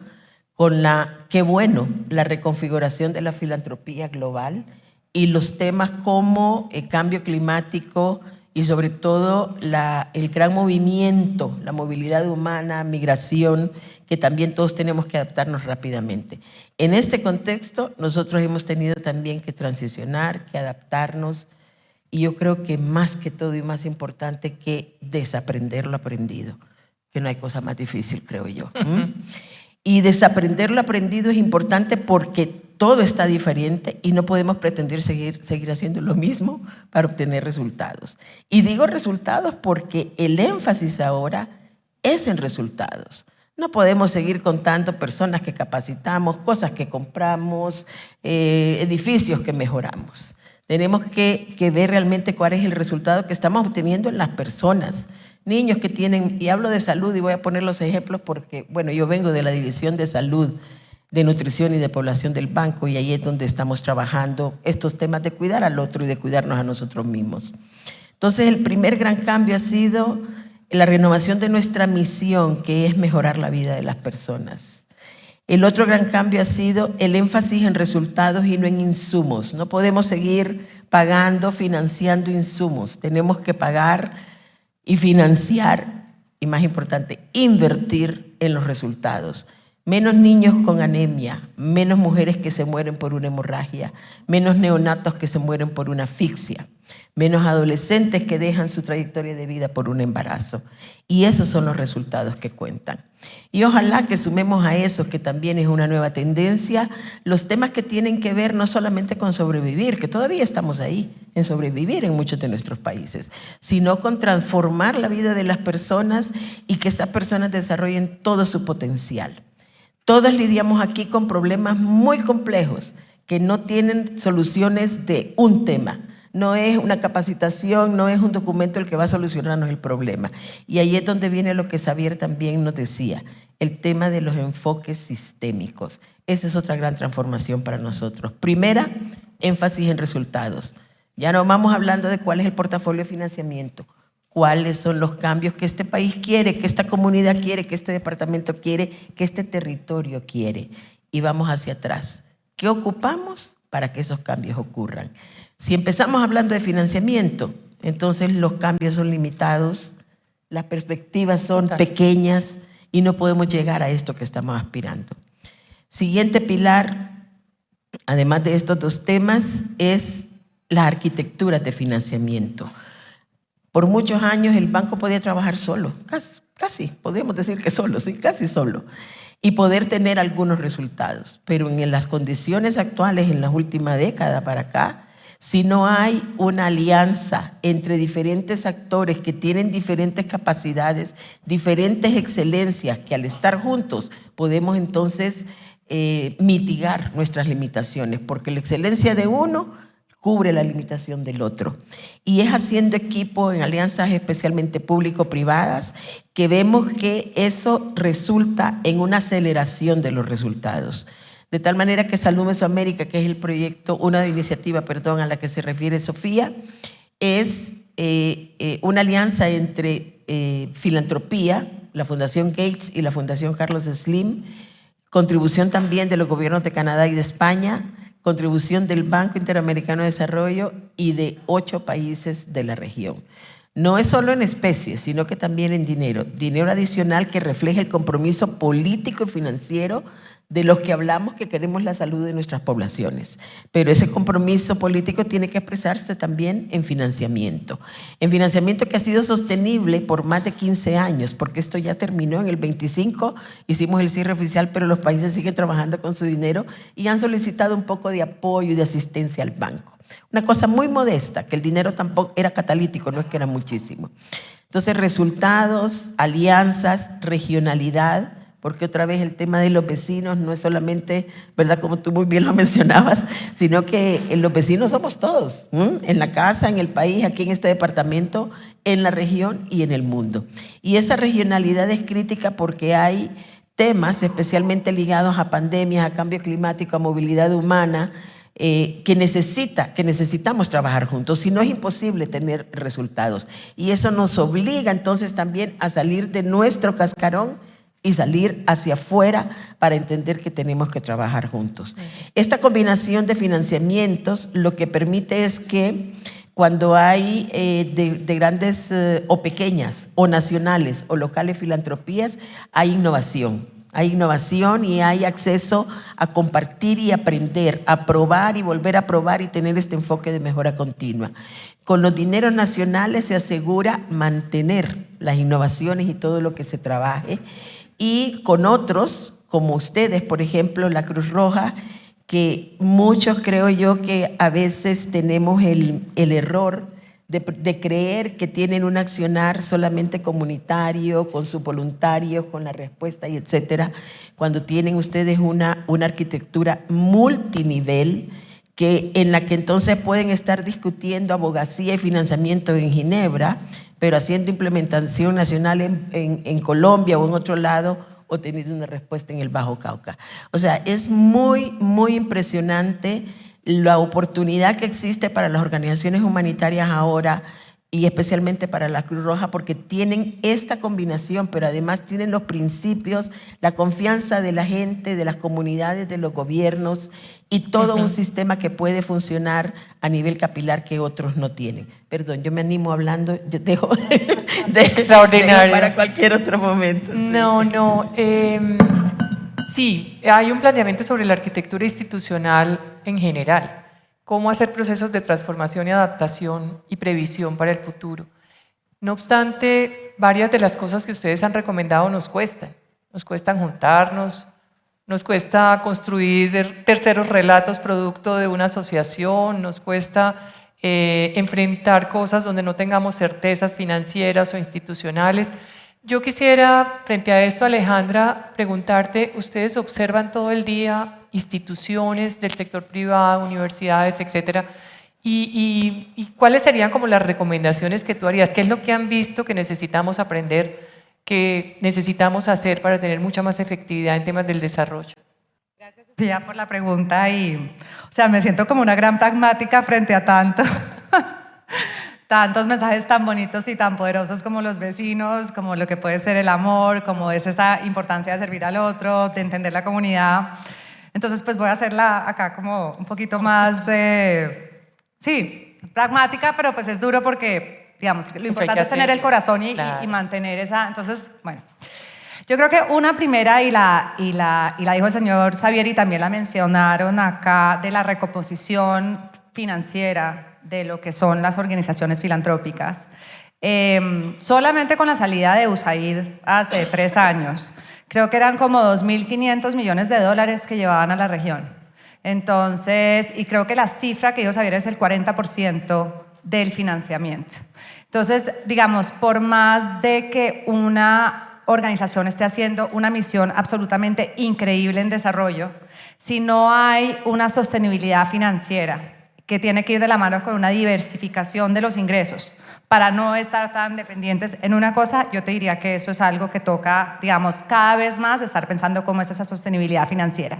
con la reconfiguración de la filantropía global y los temas como el cambio climático y sobre todo el gran movimiento, la movilidad humana, migración, que también todos tenemos que adaptarnos rápidamente. En este contexto, nosotros hemos tenido también que transicionar, que adaptarnos, y yo creo que más que todo y más importante que desaprender lo aprendido, que no hay cosa más difícil, creo yo. Y desaprender lo aprendido es importante porque todo está diferente y no podemos pretender seguir haciendo lo mismo para obtener resultados. Y digo resultados porque el énfasis ahora es en resultados. No podemos seguir contando personas que capacitamos, cosas que compramos, edificios que mejoramos. Tenemos que ver realmente cuál es el resultado que estamos obteniendo en las personas. Niños que tienen, y hablo de salud y voy a poner los ejemplos porque, bueno, yo vengo de la División de Salud, de Nutrición y de Población del banco y ahí es donde estamos trabajando estos temas de cuidar al otro y de cuidarnos a nosotros mismos. Entonces, el primer gran cambio ha sido la renovación de nuestra misión, que es mejorar la vida de las personas. El otro gran cambio ha sido el énfasis en resultados y no en insumos. No podemos seguir pagando, financiando insumos. Tenemos que pagar y financiar, y más importante, invertir en los resultados. menos niños con anemia, menos mujeres que se mueren por una hemorragia, menos neonatos que se mueren por una asfixia, menos adolescentes que dejan su trayectoria de vida por un embarazo. Y esos son los resultados que cuentan. Y ojalá que sumemos a eso, que también es una nueva tendencia, los temas que tienen que ver no solamente con sobrevivir, que todavía estamos ahí en sobrevivir en muchos de nuestros países, sino con transformar la vida de las personas y que estas personas desarrollen todo su potencial. Todos lidiamos aquí con problemas muy complejos que no tienen soluciones de un tema. No es una capacitación, no es un documento el que va a solucionarnos el problema. Y ahí es donde viene lo que Xavier también nos decía, el tema de los enfoques sistémicos. Esa es otra gran transformación para nosotros. Primera, énfasis en resultados. Ya no vamos hablando de cuál es el portafolio de financiamiento, cuáles son los cambios que este país quiere, que esta comunidad quiere, que este departamento quiere, que este territorio quiere. Y vamos hacia atrás. ¿Qué ocupamos para que esos cambios ocurran? Si empezamos hablando de financiamiento, entonces los cambios son limitados, las perspectivas son pequeñas y no podemos llegar a esto que estamos aspirando. Siguiente pilar, además de estos dos temas, es la arquitectura de financiamiento. Por muchos años el banco podía trabajar solo, casi podemos decir que solo, sí, casi solo, y poder tener algunos resultados. Pero en las condiciones actuales, en la última década para acá, si no hay una alianza entre diferentes actores que tienen diferentes capacidades, diferentes excelencias, que al estar juntos podemos entonces mitigar nuestras limitaciones, porque la excelencia de uno cubre la limitación del otro. Y es haciendo equipo en alianzas especialmente público-privadas que vemos que eso resulta en una aceleración de los resultados. De tal manera que Salud Mesoamérica, que es el proyecto, una iniciativa, perdón, a la que se refiere Sofía, es una alianza entre filantropía, la Fundación Gates y la Fundación Carlos Slim, contribución también de los gobiernos de Canadá y de España, contribución del Banco Interamericano de Desarrollo y de 8 países de la región. No es solo en especies, sino que también en dinero. Dinero adicional que refleja el compromiso político y financiero de los que hablamos que queremos la salud de nuestras poblaciones. Pero ese compromiso político tiene que expresarse también en financiamiento. En financiamiento que ha sido sostenible por más de 15 años, porque esto ya terminó en el 25, hicimos el cierre oficial, pero los países siguen trabajando con su dinero y han solicitado un poco de apoyo y de asistencia al banco. Una cosa muy modesta, que el dinero tampoco era catalítico, no es que era muchísimo. Entonces, resultados, alianzas, regionalidad, porque otra vez el tema de los vecinos no es solamente, ¿verdad?, como tú muy bien lo mencionabas, sino que los vecinos somos todos, en la casa, en el país, aquí en este departamento, en la región y en el mundo. Y esa regionalidad es crítica porque hay temas especialmente ligados a pandemias, a cambio climático, a movilidad humana, que necesitamos trabajar juntos, si no es imposible tener resultados. Y eso nos obliga entonces también a salir de nuestro cascarón y salir hacia afuera para entender que tenemos que trabajar juntos. Esta combinación de financiamientos lo que permite es que cuando hay de grandes o pequeñas o nacionales o locales filantropías, hay innovación. Hay innovación y hay acceso a compartir y aprender, a probar y volver a probar y tener este enfoque de mejora continua. Con los dineros nacionales se asegura mantener las innovaciones y todo lo que se trabaje. Y con otros, como ustedes, por ejemplo, la Cruz Roja, que muchos creo yo que a veces tenemos el error de creer que tienen un accionar solamente comunitario, con sus voluntarios, con la respuesta y etcétera, cuando tienen ustedes una arquitectura multinivel en la que entonces pueden estar discutiendo abogacía y financiamiento en Ginebra, pero haciendo implementación nacional en Colombia o en otro lado, o teniendo una respuesta en el Bajo Cauca. O sea, es muy, muy impresionante la oportunidad que existe para las organizaciones humanitarias ahora y especialmente para la Cruz Roja, porque tienen esta combinación, pero además tienen los principios, la confianza de la gente, de las comunidades, de los gobiernos y todo un sistema que puede funcionar a nivel capilar que otros no tienen. Perdón, yo me animo hablando, yo dejo, Extraordinario. para cualquier otro momento. No, no. Sí, hay un planteamiento sobre la arquitectura institucional en general, cómo hacer procesos de transformación y adaptación y previsión para el futuro. No obstante, varias de las cosas que ustedes han recomendado nos cuestan juntarnos, nos cuesta construir terceros relatos producto de una asociación, nos cuesta enfrentar cosas donde no tengamos certezas financieras o institucionales. Yo quisiera, frente a esto, Alejandra, preguntarte, ustedes observan todo el día instituciones del sector privado, universidades, etcétera, y ¿cuáles serían como las recomendaciones que tú harías? ¿Qué es lo que han visto que necesitamos aprender, que necesitamos hacer para tener mucha más efectividad en temas del desarrollo? Gracias, Sofía, por la pregunta. O sea, me siento como una gran pragmática frente a tantos mensajes tan bonitos y tan poderosos como los vecinos, como lo que puede ser el amor, como es esa importancia de servir al otro, de entender la comunidad. Entonces, pues voy a hacerla acá como un poquito más, sí, pragmática, pero pues es duro porque, digamos, lo importante es tener el corazón y mantener esa. Entonces, bueno. Yo creo que una primera, y la dijo el señor Xavier y también la mencionaron acá, de la recomposición financiera de lo que son las organizaciones filantrópicas. Solamente con la salida de USAID hace 3 años, creo que eran como 2.500 millones de dólares que llevaban a la región. Entonces, y creo que la cifra que dijo Xavier es el 40% del financiamiento. Entonces, digamos, por más de que una organización esté haciendo una misión absolutamente increíble en desarrollo, si no hay una sostenibilidad financiera que tiene que ir de la mano con una diversificación de los ingresos para no estar tan dependientes en una cosa, yo te diría que eso es algo que toca, digamos, cada vez más estar pensando cómo es esa sostenibilidad financiera,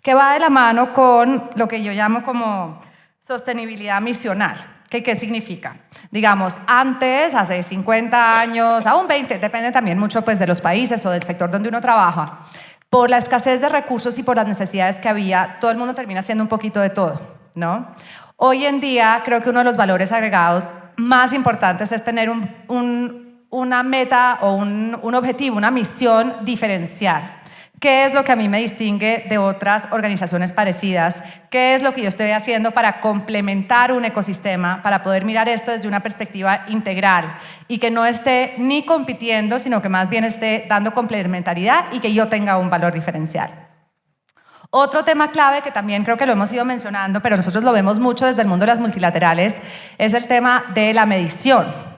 que va de la mano con lo que yo llamo como sostenibilidad misional. ¿Qué significa? Digamos, antes, hace 50 años, aún 20, depende también mucho pues, de los países o del sector donde uno trabaja, por la escasez de recursos y por las necesidades que había, todo el mundo termina haciendo un poquito de todo, ¿no? Hoy en día creo que uno de los valores agregados más importantes es tener una meta o un objetivo, una misión diferencial. ¿Qué es lo que a mí me distingue de otras organizaciones parecidas? ¿Qué es lo que yo estoy haciendo para complementar un ecosistema, para poder mirar esto desde una perspectiva integral y que no esté ni compitiendo, sino que más bien esté dando complementariedad y que yo tenga un valor diferencial? Otro tema clave que también creo que lo hemos ido mencionando, pero nosotros lo vemos mucho desde el mundo de las multilaterales, es el tema de la medición.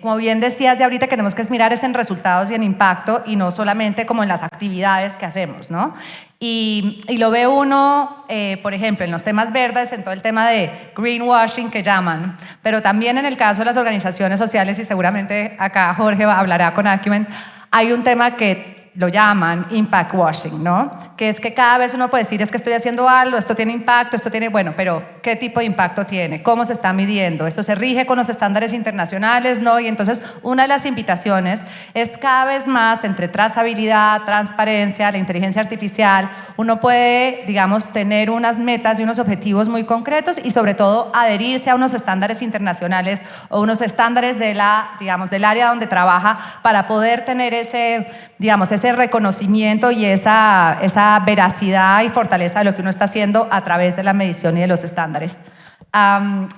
Como bien decías de ahorita, tenemos que mirar es en resultados y en impacto y no solamente como en las actividades que hacemos, ¿no? Y lo ve uno, por ejemplo, en los temas verdes, en todo el tema de greenwashing que llaman, pero también en el caso de las organizaciones sociales, y seguramente acá Jorge hablará con Acumen, hay un tema que lo llaman impact washing, ¿no? Que es que cada vez uno puede decir, es que estoy haciendo algo, esto tiene impacto, esto tiene, bueno, pero ¿qué tipo de impacto tiene? ¿Cómo se está midiendo? ¿Esto se rige con los estándares internacionales? ¿No? Y entonces una de las invitaciones es cada vez más entre trazabilidad, transparencia, la inteligencia artificial, uno puede, digamos, tener unas metas y unos objetivos muy concretos y sobre todo adherirse a unos estándares internacionales o unos estándares de digamos, del área donde trabaja para poder tener ese, digamos, ese reconocimiento y esa veracidad y fortaleza de lo que uno está haciendo a través de la medición y de los estándares.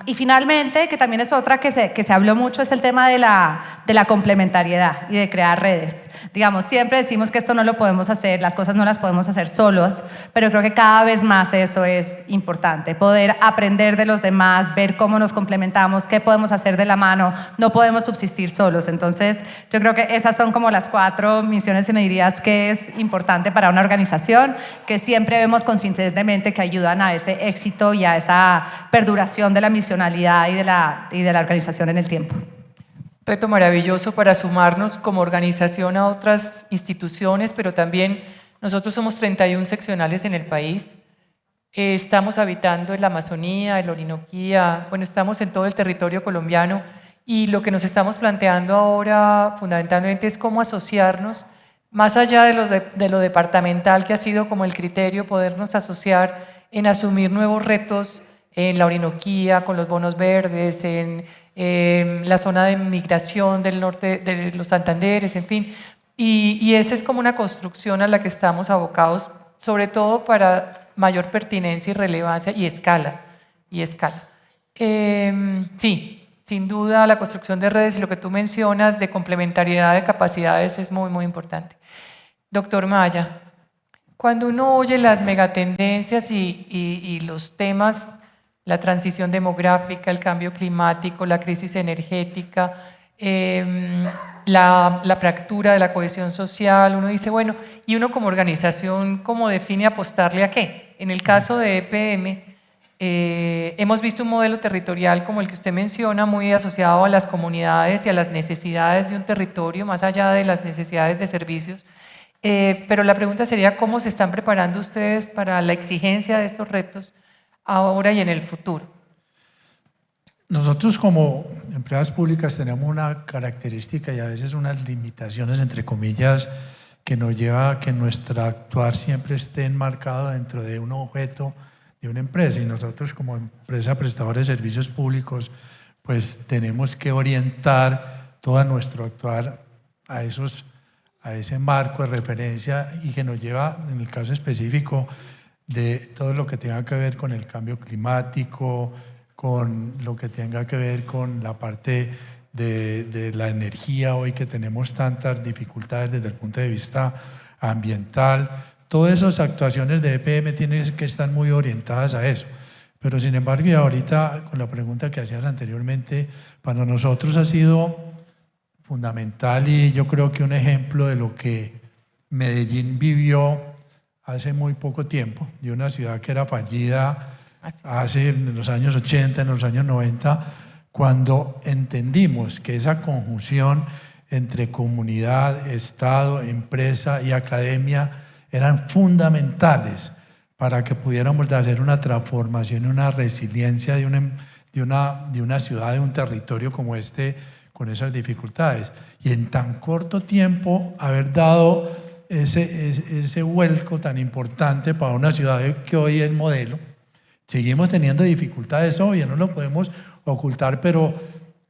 Y finalmente, que también es otra que se habló mucho, es el tema de la complementariedad y de crear redes. Digamos, siempre decimos que esto no lo podemos hacer, las cosas no las podemos hacer solos, pero creo que cada vez más eso es importante, poder aprender de los demás, ver cómo nos complementamos, qué podemos hacer de la mano, no podemos subsistir solos. Entonces, yo creo que esas son como las 4 misiones y medidas que es importante para una organización, que siempre vemos conscientemente que ayudan a ese éxito y a esa perduración de la misionalidad y de la organización en el tiempo. Reto maravilloso para sumarnos como organización a otras instituciones, pero también nosotros somos 31 seccionales en el país. Estamos habitando en la Amazonía, en la Orinoquía, bueno, estamos en todo el territorio colombiano y lo que nos estamos planteando ahora fundamentalmente es cómo asociarnos, más allá de lo departamental que ha sido como el criterio, podernos asociar en asumir nuevos retos en la Orinoquía, con los bonos verdes, en la zona de migración del norte, de los Santanderes, en fin, y esa es como una construcción a la que estamos abocados, sobre todo para mayor pertinencia y relevancia y escala. Sí, sin duda la construcción de redes y lo que tú mencionas de complementariedad de capacidades es muy, muy importante. Doctor Maya, cuando uno oye las megatendencias y los temas, la transición demográfica, el cambio climático, la crisis energética, la fractura de la cohesión social, uno dice, bueno, ¿y uno como organización cómo define apostarle a qué? En el caso de EPM, hemos visto un modelo territorial como el que usted menciona, muy asociado a las comunidades y a las necesidades de un territorio, más allá de las necesidades de servicios. Pero la pregunta sería, ¿cómo se están preparando ustedes para la exigencia de estos retos ahora y en el futuro? Nosotros como empresas públicas tenemos una característica y a veces unas limitaciones, entre comillas, que nos lleva a que nuestro actuar siempre esté enmarcado dentro de un objeto de una empresa. Y nosotros como empresa prestadora de servicios públicos, pues tenemos que orientar todo nuestro actuar a ese marco de referencia y que nos lleva, en el caso específico, de todo lo que tenga que ver con el cambio climático, con lo que tenga que ver con la parte de la energía hoy que tenemos tantas dificultades desde el punto de vista ambiental. Todas esas actuaciones de EPM tienen que estar muy orientadas a eso. Pero sin embargo, y ahorita con la pregunta que hacías anteriormente, para nosotros ha sido fundamental y yo creo que un ejemplo de lo que Medellín vivió hace muy poco tiempo, de una ciudad que era fallida hace en los años 80, en los años 90, cuando entendimos que esa conjunción entre comunidad, Estado, empresa y academia eran fundamentales para que pudiéramos hacer una transformación y una resiliencia de una ciudad, de un territorio como este, con esas dificultades. Y en tan corto tiempo haber dado ese vuelco tan importante para una ciudad que hoy es modelo. Seguimos teniendo dificultades, obvio, no lo podemos ocultar, pero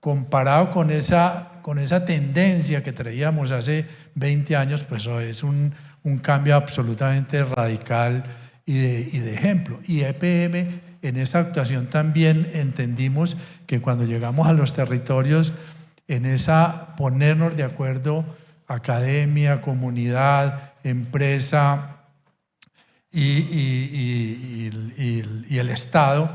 comparado con esa tendencia que traíamos hace 20 años, pues es un cambio absolutamente radical y de ejemplo. Y EPM, en esa actuación también entendimos que cuando llegamos a los territorios, en esa ponernos de acuerdo, academia, comunidad, empresa y el Estado,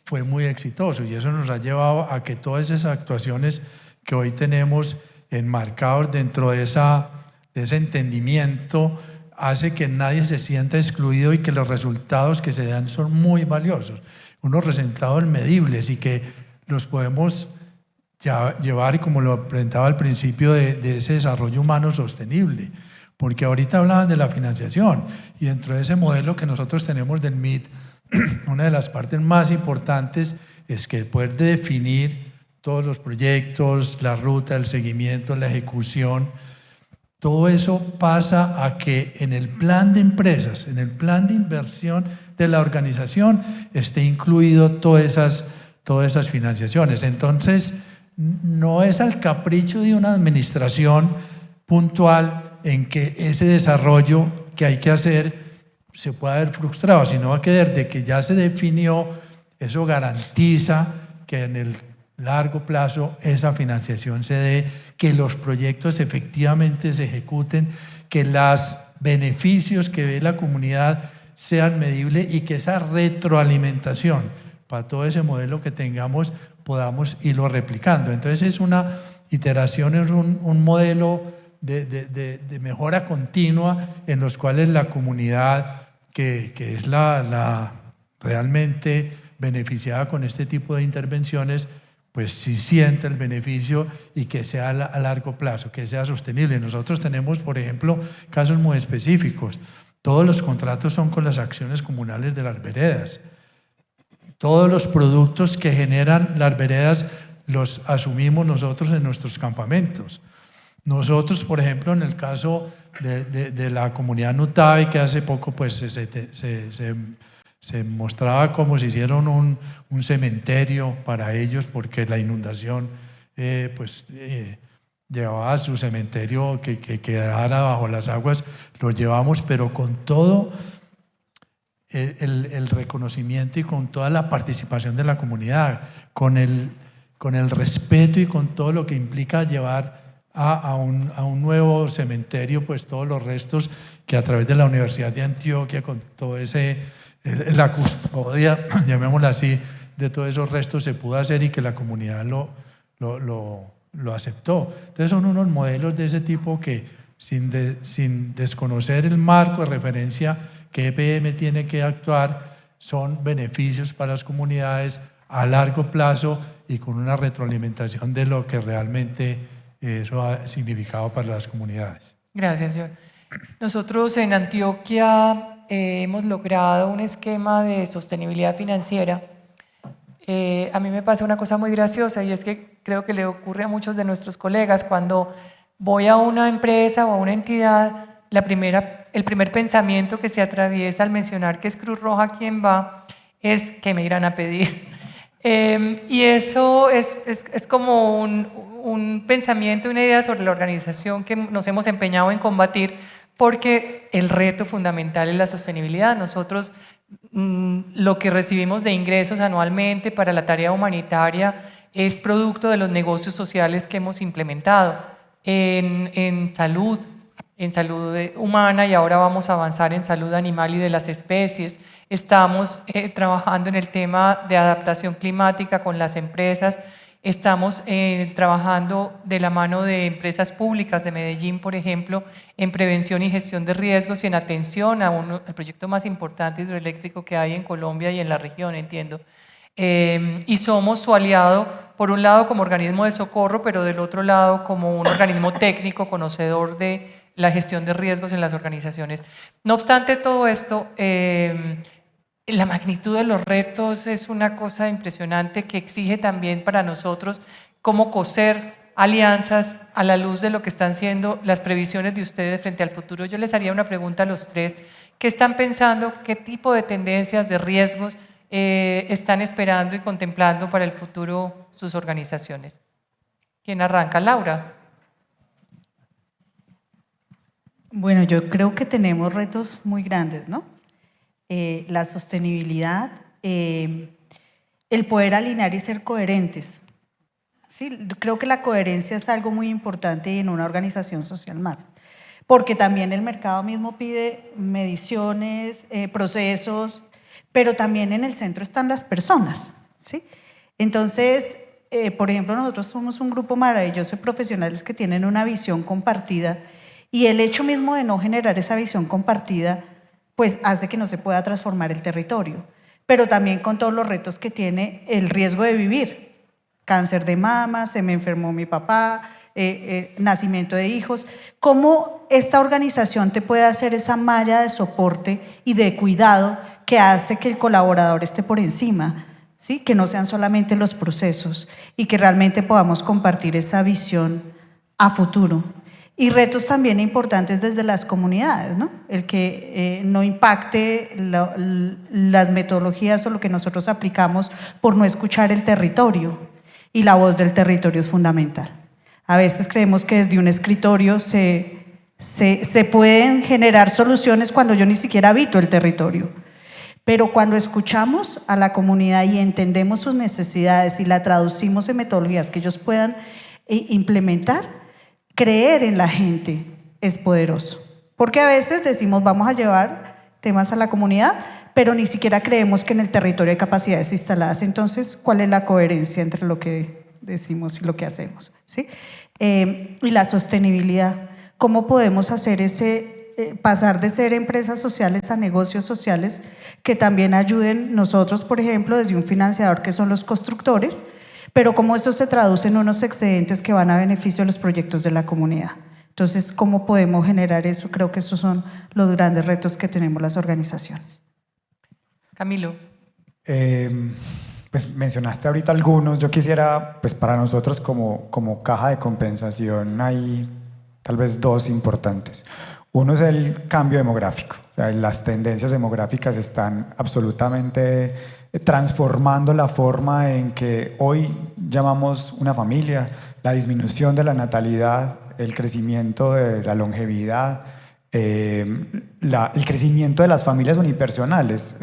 fue muy exitoso y eso nos ha llevado a que todas esas actuaciones que hoy tenemos enmarcados dentro de ese entendimiento hace que nadie se sienta excluido y que los resultados que se dan son muy valiosos, unos resultados medibles y que los podemos llevar, como lo presentaba al principio, de ese desarrollo humano sostenible, porque ahorita hablaban de la financiación y dentro de ese modelo que nosotros tenemos del MIT, una de las partes más importantes es que poder definir todos los proyectos, la ruta, el seguimiento, la ejecución, todo eso pasa a que en el plan de empresas, en el plan de inversión de la organización esté incluido todas esas financiaciones. Entonces, no es al capricho de una administración puntual en que ese desarrollo que hay que hacer se pueda ver frustrado, sino que desde que ya se definió, eso garantiza que en el largo plazo esa financiación se dé, que los proyectos efectivamente se ejecuten, que los beneficios que ve la comunidad sean medibles y que esa retroalimentación para todo ese modelo que tengamos podamos irlo replicando. Entonces es una iteración, es un modelo de mejora continua en los cuales la comunidad que es la realmente beneficiada con este tipo de intervenciones, pues sí siente el beneficio y que sea a largo plazo, que sea sostenible. Nosotros tenemos, por ejemplo, casos muy específicos. Todos los contratos son con las acciones comunales de las veredas. Todos los productos que generan las veredas los asumimos nosotros en nuestros campamentos. Nosotros, por ejemplo, en el caso de la comunidad Nutavi, que hace poco pues, se mostraba como si hicieron un cementerio para ellos porque la inundación llevaba su cementerio que quedara bajo las aguas, lo llevamos, pero con todo el reconocimiento y con toda la participación de la comunidad, con el respeto y con todo lo que implica llevar a un nuevo cementerio, pues todos los restos que a través de la Universidad de Antioquia, con todo la custodia, llamémosla así, de todos esos restos se pudo hacer y que la comunidad lo aceptó. Entonces son unos modelos de ese tipo que sin desconocer el marco de referencia que EPM tiene que actuar, son beneficios para las comunidades a largo plazo y con una retroalimentación de lo que realmente eso ha significado para las comunidades. Gracias, John. Nosotros en Antioquia hemos logrado un esquema de sostenibilidad financiera. A mí me pasa una cosa muy graciosa y es que creo que le ocurre a muchos de nuestros colegas. Cuando voy a una empresa o a una entidad, el primer pensamiento que se atraviesa al mencionar que es Cruz Roja quien va es ¿qué me irán a pedir? Y eso es como un pensamiento, una idea sobre la organización que nos hemos empeñado en combatir, porque el reto fundamental es la sostenibilidad. Nosotros lo que recibimos de ingresos anualmente para la tarea humanitaria es producto de los negocios sociales que hemos implementado en salud humana, y ahora vamos a avanzar en salud animal y de las especies. Estamos trabajando en el tema de adaptación climática con las empresas. Estamos trabajando de la mano de empresas públicas de Medellín, por ejemplo, en prevención y gestión de riesgos y en atención al proyecto más importante hidroeléctrico que hay en Colombia y en la región, entiendo. Y somos su aliado, por un lado como organismo de socorro, pero del otro lado como un organismo técnico conocedor de la gestión de riesgos en las organizaciones. No obstante todo esto, la magnitud de los retos es una cosa impresionante que exige también para nosotros cómo coser alianzas a la luz de lo que están siendo las previsiones de ustedes frente al futuro. Yo les haría una pregunta a los tres. ¿Qué están pensando? ¿Qué tipo de tendencias, de riesgos están esperando y contemplando para el futuro sus organizaciones? ¿Quién arranca? Laura. Bueno, yo creo que tenemos retos muy grandes, ¿no? La sostenibilidad, el poder alinear y ser coherentes. Sí, creo que la coherencia es algo muy importante en una organización social más, porque también el mercado mismo pide mediciones, procesos, pero también en el centro están las personas, ¿sí? Entonces, por ejemplo, nosotros somos un grupo maravilloso de profesionales que tienen una visión compartida, y el hecho mismo de no generar esa visión compartida pues hace que no se pueda transformar el territorio, pero también con todos los retos que tiene el riesgo de vivir. Cáncer de mama, se me enfermó mi papá, nacimiento de hijos. ¿Cómo esta organización te puede hacer esa malla de soporte y de cuidado que hace que el colaborador esté por encima? ¿Sí? Que no sean solamente los procesos y que realmente podamos compartir esa visión a futuro. Y retos también importantes desde las comunidades, ¿no? El que no impacte las metodologías o lo que nosotros aplicamos por no escuchar el territorio, y la voz del territorio es fundamental. A veces creemos que desde un escritorio se pueden generar soluciones cuando yo ni siquiera habito el territorio, pero cuando escuchamos a la comunidad y entendemos sus necesidades y la traducimos en metodologías que ellos puedan implementar, creer en la gente es poderoso, porque a veces decimos vamos a llevar temas a la comunidad, pero ni siquiera creemos que en el territorio hay capacidades instaladas. Entonces, ¿cuál es la coherencia entre lo que decimos y lo que hacemos? ¿Sí? Y la sostenibilidad, ¿cómo podemos hacer pasar de ser empresas sociales a negocios sociales que también ayuden nosotros, por ejemplo, desde un financiador que son los constructores, pero cómo eso se traduce en unos excedentes que van a beneficio de los proyectos de la comunidad? Entonces, ¿cómo podemos generar eso? Creo que esos son los grandes retos que tenemos las organizaciones. Camilo. Pues mencionaste ahorita algunos. Yo quisiera, pues para nosotros como caja de compensación hay tal vez dos importantes. Uno es el cambio demográfico. O sea, las tendencias demográficas están absolutamente transformando la forma en que hoy llamamos una familia, la disminución de la natalidad, el crecimiento de la longevidad, el crecimiento de las familias unipersonales.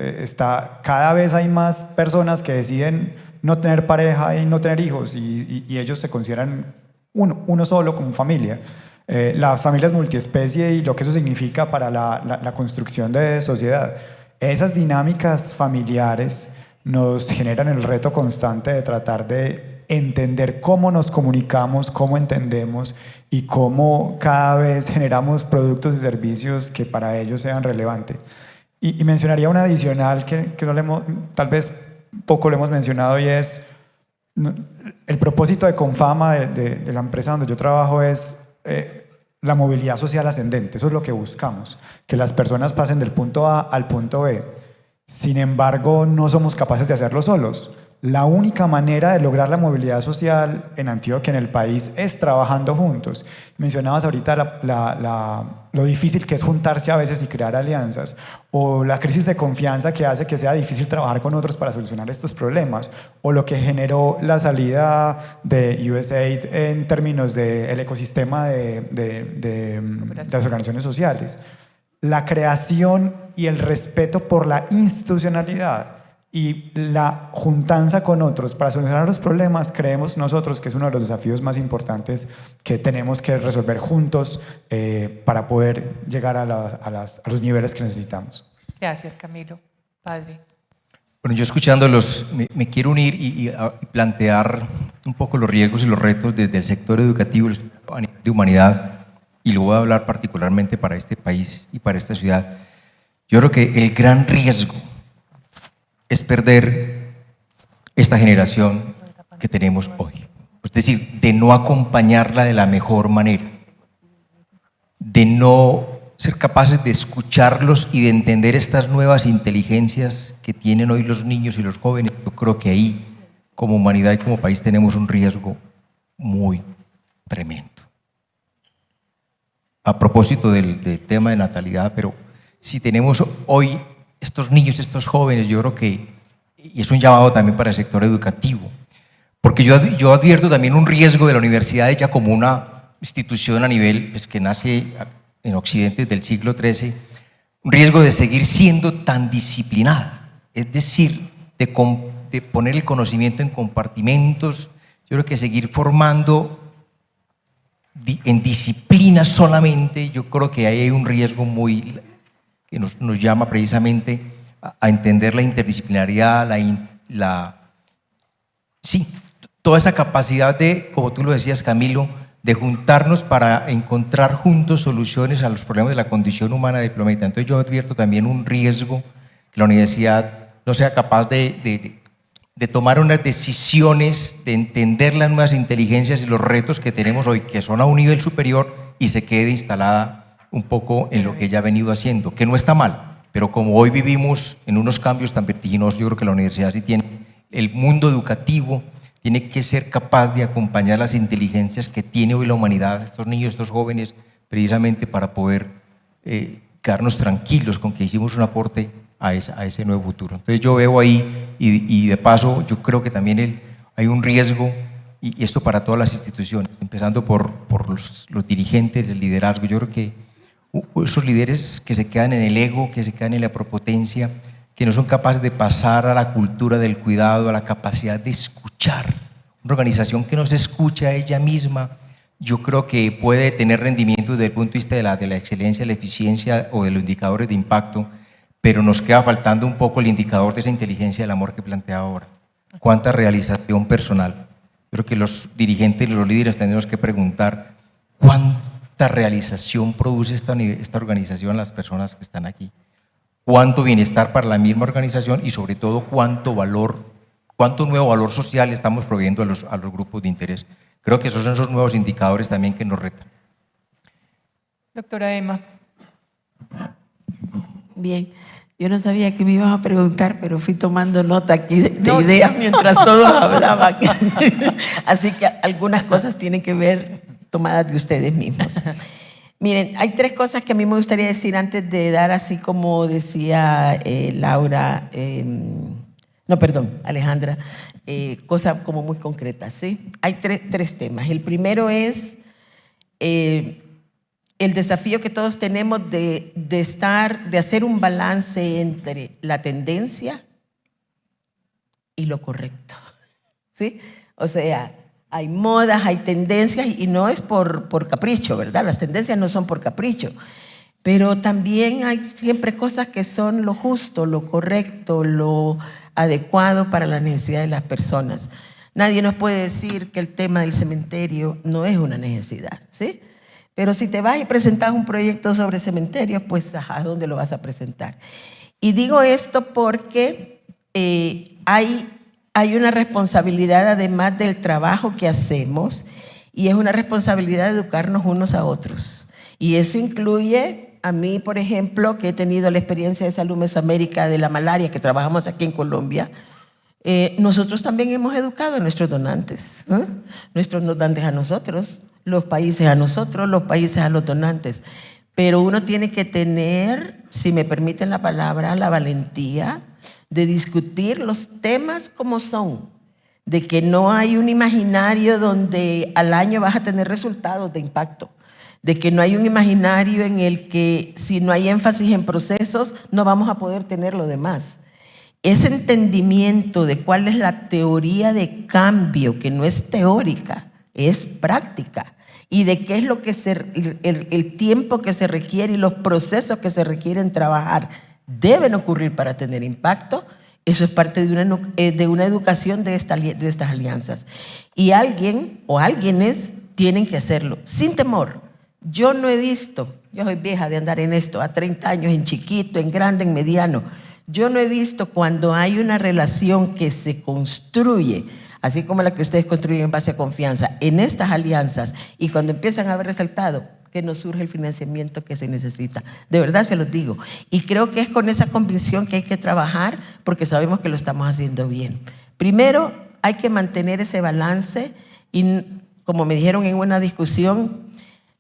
Cada vez hay más personas que deciden no tener pareja y no tener hijos, y ellos se consideran uno solo como familia. Las familias multiespecie y lo que eso significa para la construcción de sociedad. Esas dinámicas familiares nos generan el reto constante de tratar de entender cómo nos comunicamos, cómo entendemos y cómo cada vez generamos productos y servicios que para ellos sean relevantes. Y mencionaría una adicional que no tal vez poco lo hemos mencionado, y es el propósito de Confama, de la empresa donde yo trabajo, es la movilidad social ascendente. Eso es lo que buscamos, que las personas pasen del punto A al punto B. Sin embargo, no somos capaces de hacerlo solos. La única manera de lograr la movilidad social en Antioquia, en el país, es trabajando juntos. Mencionabas ahorita lo difícil que es juntarse a veces y crear alianzas, o la crisis de confianza que hace que sea difícil trabajar con otros para solucionar estos problemas, o lo que generó la salida de USAID en términos del ecosistema de las organizaciones sociales. La creación y el respeto por la institucionalidad y la juntanza con otros para solucionar los problemas, creemos nosotros que es uno de los desafíos más importantes que tenemos que resolver juntos para poder llegar a los niveles que necesitamos. Gracias, Camilo. Padre. Bueno, yo escuchándolos me quiero unir y plantear un poco los riesgos y los retos desde el sector educativo a nivel de humanidad, y lo voy a hablar particularmente para este país y para esta ciudad. Yo creo que el gran riesgo es perder esta generación que tenemos hoy. Es decir, de no acompañarla de la mejor manera, de no ser capaces de escucharlos y de entender estas nuevas inteligencias que tienen hoy los niños y los jóvenes. Yo creo que ahí, como humanidad y como país, tenemos un riesgo muy tremendo. A propósito del tema de natalidad, pero si tenemos hoy estos niños, estos jóvenes, yo creo que, y es un llamado también para el sector educativo, porque yo advierto también un riesgo de la universidad ella como una institución a nivel, pues, que nace en Occidente del siglo XIII, un riesgo de seguir siendo tan disciplinada, es decir, de poner el conocimiento en compartimentos. Yo creo que seguir formando en disciplina solamente, yo creo que ahí hay un riesgo muy que nos llama precisamente a entender la interdisciplinaridad, toda esa capacidad de, como tú lo decías, Camilo, de juntarnos para encontrar juntos soluciones a los problemas de la condición humana del planeta. Entonces yo advierto también un riesgo que la universidad no sea capaz de tomar unas decisiones, de entender las nuevas inteligencias y los retos que tenemos hoy, que son a un nivel superior, y se quede instalada un poco en lo que ella ha venido haciendo, que no está mal, pero como hoy vivimos en unos cambios tan vertiginosos, yo creo que la universidad sí tiene, el mundo educativo tiene que ser capaz de acompañar las inteligencias que tiene hoy la humanidad, estos niños, estos jóvenes, precisamente para poder quedarnos tranquilos con que hicimos un aporte a ese nuevo futuro. Entonces yo veo ahí, y de paso yo creo que también hay un riesgo, y esto para todas las instituciones, empezando por los dirigentes, el liderazgo. Yo creo que esos líderes que se quedan en el ego, que se quedan en la prepotencia, que no son capaces de pasar a la cultura del cuidado, a la capacidad de escuchar. Una organización que no se escucha a ella misma, yo creo que puede tener rendimiento desde el punto de vista de la excelencia, la eficiencia o de los indicadores de impacto, pero nos queda faltando un poco el indicador de esa inteligencia del amor que planteaba ahora. ¿Cuánta realización personal? Creo que los dirigentes y los líderes tenemos que preguntar cuánta realización produce esta organización a las personas que están aquí, cuánto bienestar para la misma organización y sobre todo cuánto nuevo valor social estamos proveyendo a los grupos de interés. Creo que esos son esos nuevos indicadores también que nos retan. Doctora Emma. Bien, yo no sabía que me iban a preguntar, pero fui tomando nota aquí de ideas mientras todos hablaban. Así que algunas cosas tienen que ver tomadas de ustedes mismos. Miren, hay tres cosas que a mí me gustaría decir antes de dar, así como decía Alejandra, cosas como muy concretas, ¿sí? Hay tres temas. El primero es el desafío que todos tenemos de hacer un balance entre la tendencia y lo correcto, ¿sí? O sea, hay modas, hay tendencias y no es por capricho, ¿verdad? Las tendencias no son por capricho, pero también hay siempre cosas que son lo justo, lo correcto, lo adecuado para la necesidad de las personas. Nadie nos puede decir que el tema del cementerio no es una necesidad, ¿sí? Pero si te vas y presentas un proyecto sobre cementerios, pues ¿a dónde lo vas a presentar? Y digo esto porque hay una responsabilidad además del trabajo que hacemos y es una responsabilidad de educarnos unos a otros. Y eso incluye a mí, por ejemplo, que he tenido la experiencia de Salud Mesoamérica de la malaria, que trabajamos aquí en Colombia. Nosotros también hemos educado a nuestros donantes, nuestros donantes a nosotros, los países a nosotros, los países a los donantes. Pero uno tiene que tener, si me permiten la palabra, la valentía de discutir los temas como son, de que no hay un imaginario donde al año vas a tener resultados de impacto, de que no hay un imaginario en el que si no hay énfasis en procesos no vamos a poder tener lo demás. Ese entendimiento de cuál es la teoría de cambio, que no es teórica, es práctica, y de qué es lo que el tiempo que se requiere y los procesos que se requieren trabajar deben ocurrir para tener impacto, eso es parte de una educación de estas alianzas. Y alguien o alguienes tienen que hacerlo sin temor. Yo no he visto, yo soy vieja de andar en esto, a 30 años, en chiquito, en grande, en mediano. Yo no he visto cuando hay una relación que se construye, así como la que ustedes construyen en base a confianza, en estas alianzas, y cuando empiezan a haber resultado, que nos surge el financiamiento que se necesita. De verdad se los digo. Y creo que es con esa convicción que hay que trabajar, porque sabemos que lo estamos haciendo bien. Primero, hay que mantener ese balance y, como me dijeron en una discusión,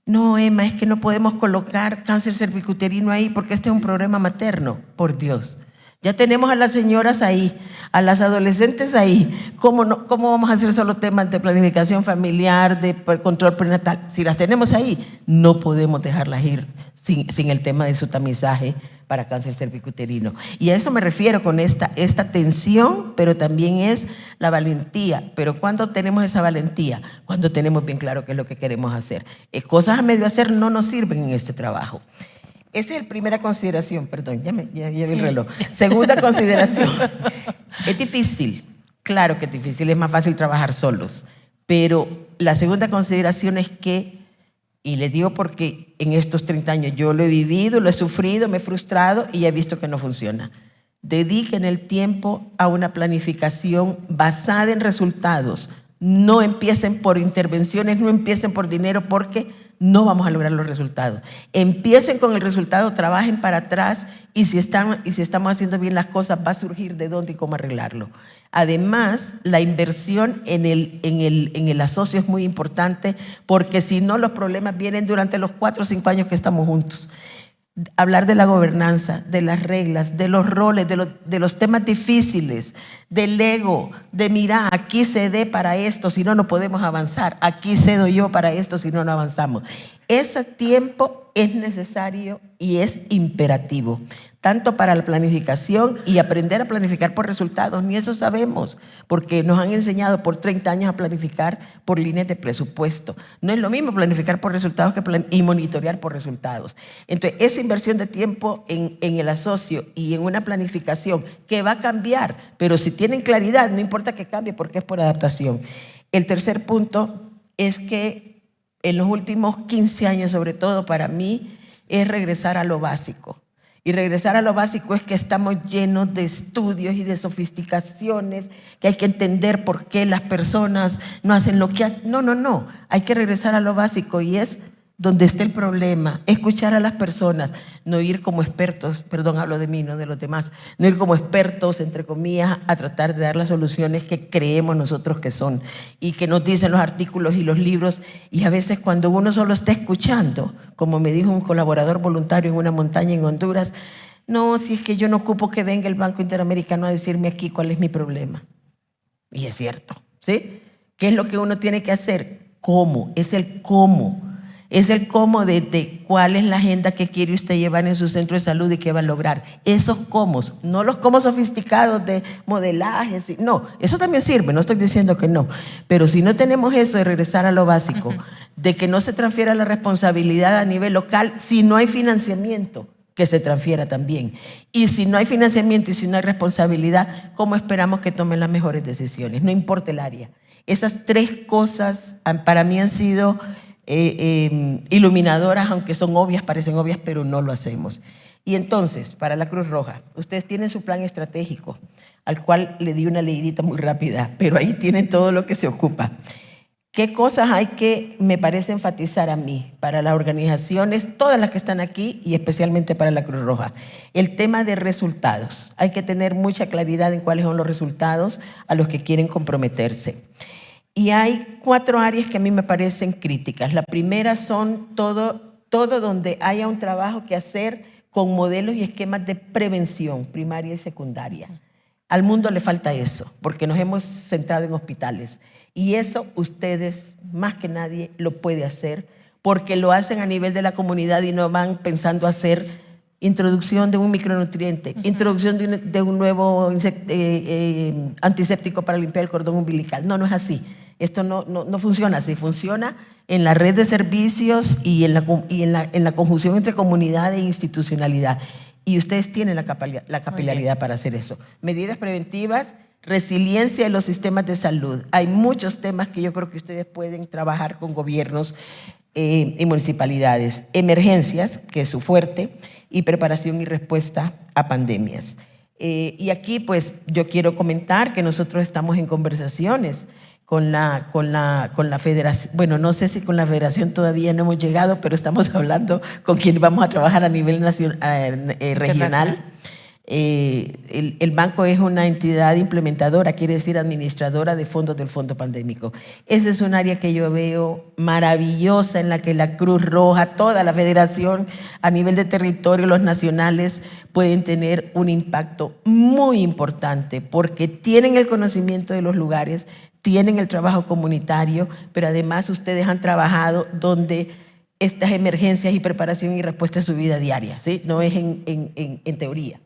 no, Emma, es que no podemos colocar cáncer cervicuterino ahí porque este es un problema materno. Por Dios. Ya tenemos a las señoras ahí, a las adolescentes ahí. ¿Cómo vamos a hacer solo temas de planificación familiar, de control prenatal? Si las tenemos ahí, no podemos dejarlas ir sin el tema de su tamizaje para cáncer cervicuterino. Y a eso me refiero con esta tensión, pero también es la valentía. Pero ¿cuándo tenemos esa valentía? Cuando tenemos bien claro qué es lo que queremos hacer. Cosas a medio hacer no nos sirven en este trabajo. Esa es la primera consideración, perdón, ya vi el reloj. Segunda consideración, es difícil, claro que es difícil, es más fácil trabajar solos, pero la segunda consideración es que, y les digo porque en estos 30 años yo lo he vivido, lo he sufrido, me he frustrado y he visto que no funciona. Dediquen el tiempo a una planificación basada en resultados. No empiecen por intervenciones, no empiecen por dinero porque no vamos a lograr los resultados. Empiecen con el resultado, trabajen para atrás y si estamos haciendo bien las cosas va a surgir de dónde y cómo arreglarlo. Además, la inversión en el asocio es muy importante porque si no los problemas vienen durante los 4 o 5 años que estamos juntos. Hablar de la gobernanza, de las reglas, de los roles, de los temas difíciles, del ego, de mira, aquí cedé para esto, si no, no podemos avanzar, aquí cedo yo para esto, si no, no avanzamos. Ese tiempo es necesario y es imperativo, tanto para la planificación y aprender a planificar por resultados, ni eso sabemos, porque nos han enseñado por 30 años a planificar por líneas de presupuesto. No es lo mismo planificar por resultados y monitorear por resultados. Entonces, esa inversión de tiempo en el asocio y en una planificación que va a cambiar, pero si tienen claridad, no importa que cambie porque es por adaptación. El tercer punto es que en los últimos 15 años, sobre todo para mí, es regresar a lo básico. Y regresar a lo básico es que estamos llenos de estudios y de sofisticaciones, que hay que entender por qué las personas no hacen lo que hacen. No. Hay que regresar a lo básico y es donde esté el problema, escuchar a las personas, no ir como expertos, perdón, hablo de mí, no de los demás, no ir como expertos, entre comillas, a tratar de dar las soluciones que creemos nosotros que son y que nos dicen los artículos y los libros. Y a veces cuando uno solo está escuchando, como me dijo un colaborador voluntario en una montaña en Honduras, no, si es que yo no ocupo que venga el Banco Interamericano a decirme aquí cuál es mi problema. Y es cierto, ¿sí? ¿Qué es lo que uno tiene que hacer? ¿Cómo? Es el cómo. Es el cómo de cuál es la agenda que quiere usted llevar en su centro de salud y qué va a lograr. Esos cómo, no los cómo sofisticados de modelaje. No, eso también sirve, no estoy diciendo que no. Pero si no tenemos eso de regresar a lo básico, de que no se transfiera la responsabilidad a nivel local, si no hay financiamiento, que se transfiera también. Y si no hay financiamiento y si no hay responsabilidad, ¿cómo esperamos que tomen las mejores decisiones? No importa el área. Esas tres cosas para mí han sido iluminadoras, aunque son obvias, parecen obvias, pero no lo hacemos. Y entonces, para la Cruz Roja, ustedes tienen su plan estratégico, al cual le di una leidita muy rápida, pero ahí tienen todo lo que se ocupa. ¿Qué cosas hay que, me parece, enfatizar a mí para las organizaciones, todas las que están aquí y especialmente para la Cruz Roja? El tema de resultados. Hay que tener mucha claridad en cuáles son los resultados a los que quieren comprometerse. Y hay 4 áreas que a mí me parecen críticas. La primera son todo donde haya un trabajo que hacer con modelos y esquemas de prevención primaria y secundaria. Al mundo le falta eso, porque nos hemos centrado en hospitales. Y eso ustedes, más que nadie, lo puede hacer, porque lo hacen a nivel de la comunidad y no van pensando hacer introducción de un micronutriente, introducción de un nuevo antiséptico para limpiar el cordón umbilical. No, no es así. Esto no funciona así. Funciona en la red de servicios y en la conjunción entre comunidad e institucionalidad. Y ustedes tienen la capilaridad para hacer eso. Medidas preventivas, resiliencia de los sistemas de salud. Hay muchos temas que yo creo que ustedes pueden trabajar con gobiernos y municipalidades. Emergencias, que es su fuerte, y preparación y respuesta a pandemias. Y aquí, pues, yo quiero comentar que nosotros estamos en conversaciones con la federación. Bueno, no sé si con la federación todavía no hemos llegado, pero estamos hablando con quien vamos a trabajar a nivel regional. El banco es una entidad implementadora, quiere decir administradora de fondos del fondo pandémico. Ese es un área que yo veo maravillosa, en la que la Cruz Roja, toda la federación a nivel de territorio, los nacionales pueden tener un impacto muy importante, porque tienen el conocimiento de los lugares, tienen el trabajo comunitario, pero además ustedes han trabajado donde estas emergencias y preparación y respuesta a su vida diaria, ¿sí? No es en teoría.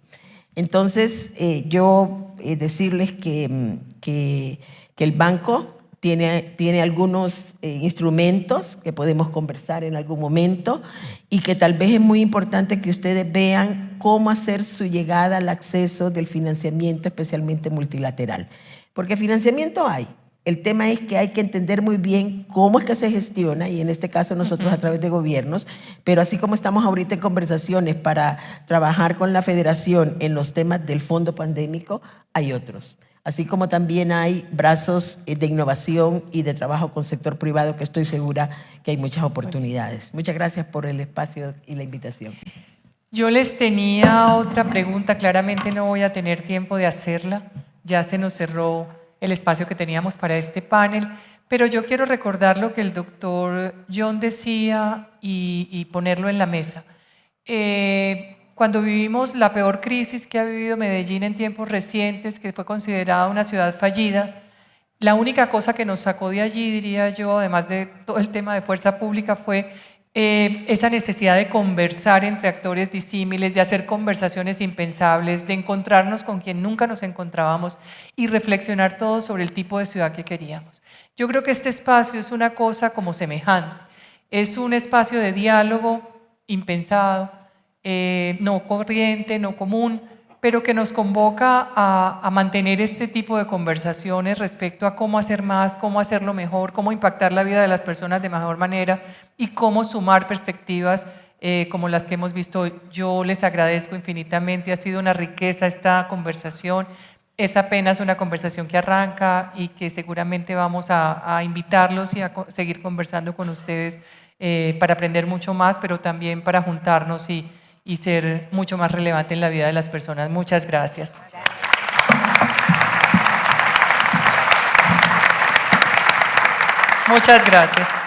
Entonces, yo decirles que el banco tiene algunos instrumentos que podemos conversar en algún momento, y que tal vez es muy importante que ustedes vean cómo hacer su llegada al acceso del financiamiento, especialmente multilateral. Porque financiamiento hay. El tema es que hay que entender muy bien cómo es que se gestiona, y en este caso nosotros a través de gobiernos, pero así como estamos ahorita en conversaciones para trabajar con la federación en los temas del fondo pandémico, hay otros. Así como también hay brazos de innovación y de trabajo con sector privado, que estoy segura que hay muchas oportunidades. Muchas gracias por el espacio y la invitación. Yo les tenía otra pregunta, claramente no voy a tener tiempo de hacerla, ya se nos cerró el espacio que teníamos para este panel, pero yo quiero recordar lo que el doctor John decía y ponerlo en la mesa. Cuando vivimos la peor crisis que ha vivido Medellín en tiempos recientes, que fue considerada una ciudad fallida, la única cosa que nos sacó de allí, diría yo, además de todo el tema de fuerza pública, fue esa necesidad de conversar entre actores disímiles, de hacer conversaciones impensables, de encontrarnos con quien nunca nos encontrábamos y reflexionar todos sobre el tipo de ciudad que queríamos. Yo creo que este espacio es una cosa como semejante, es un espacio de diálogo impensado, no corriente, no común, pero que nos convoca a mantener este tipo de conversaciones respecto a cómo hacer más, cómo hacerlo mejor, cómo impactar la vida de las personas de mejor manera y cómo sumar perspectivas como las que hemos visto hoy. Yo les agradezco infinitamente, ha sido una riqueza esta conversación. Es apenas una conversación que arranca y que seguramente vamos a invitarlos y a seguir conversando con ustedes para aprender mucho más, pero también para juntarnos y ser mucho más relevante en la vida de las personas. Muchas gracias. Muchas gracias.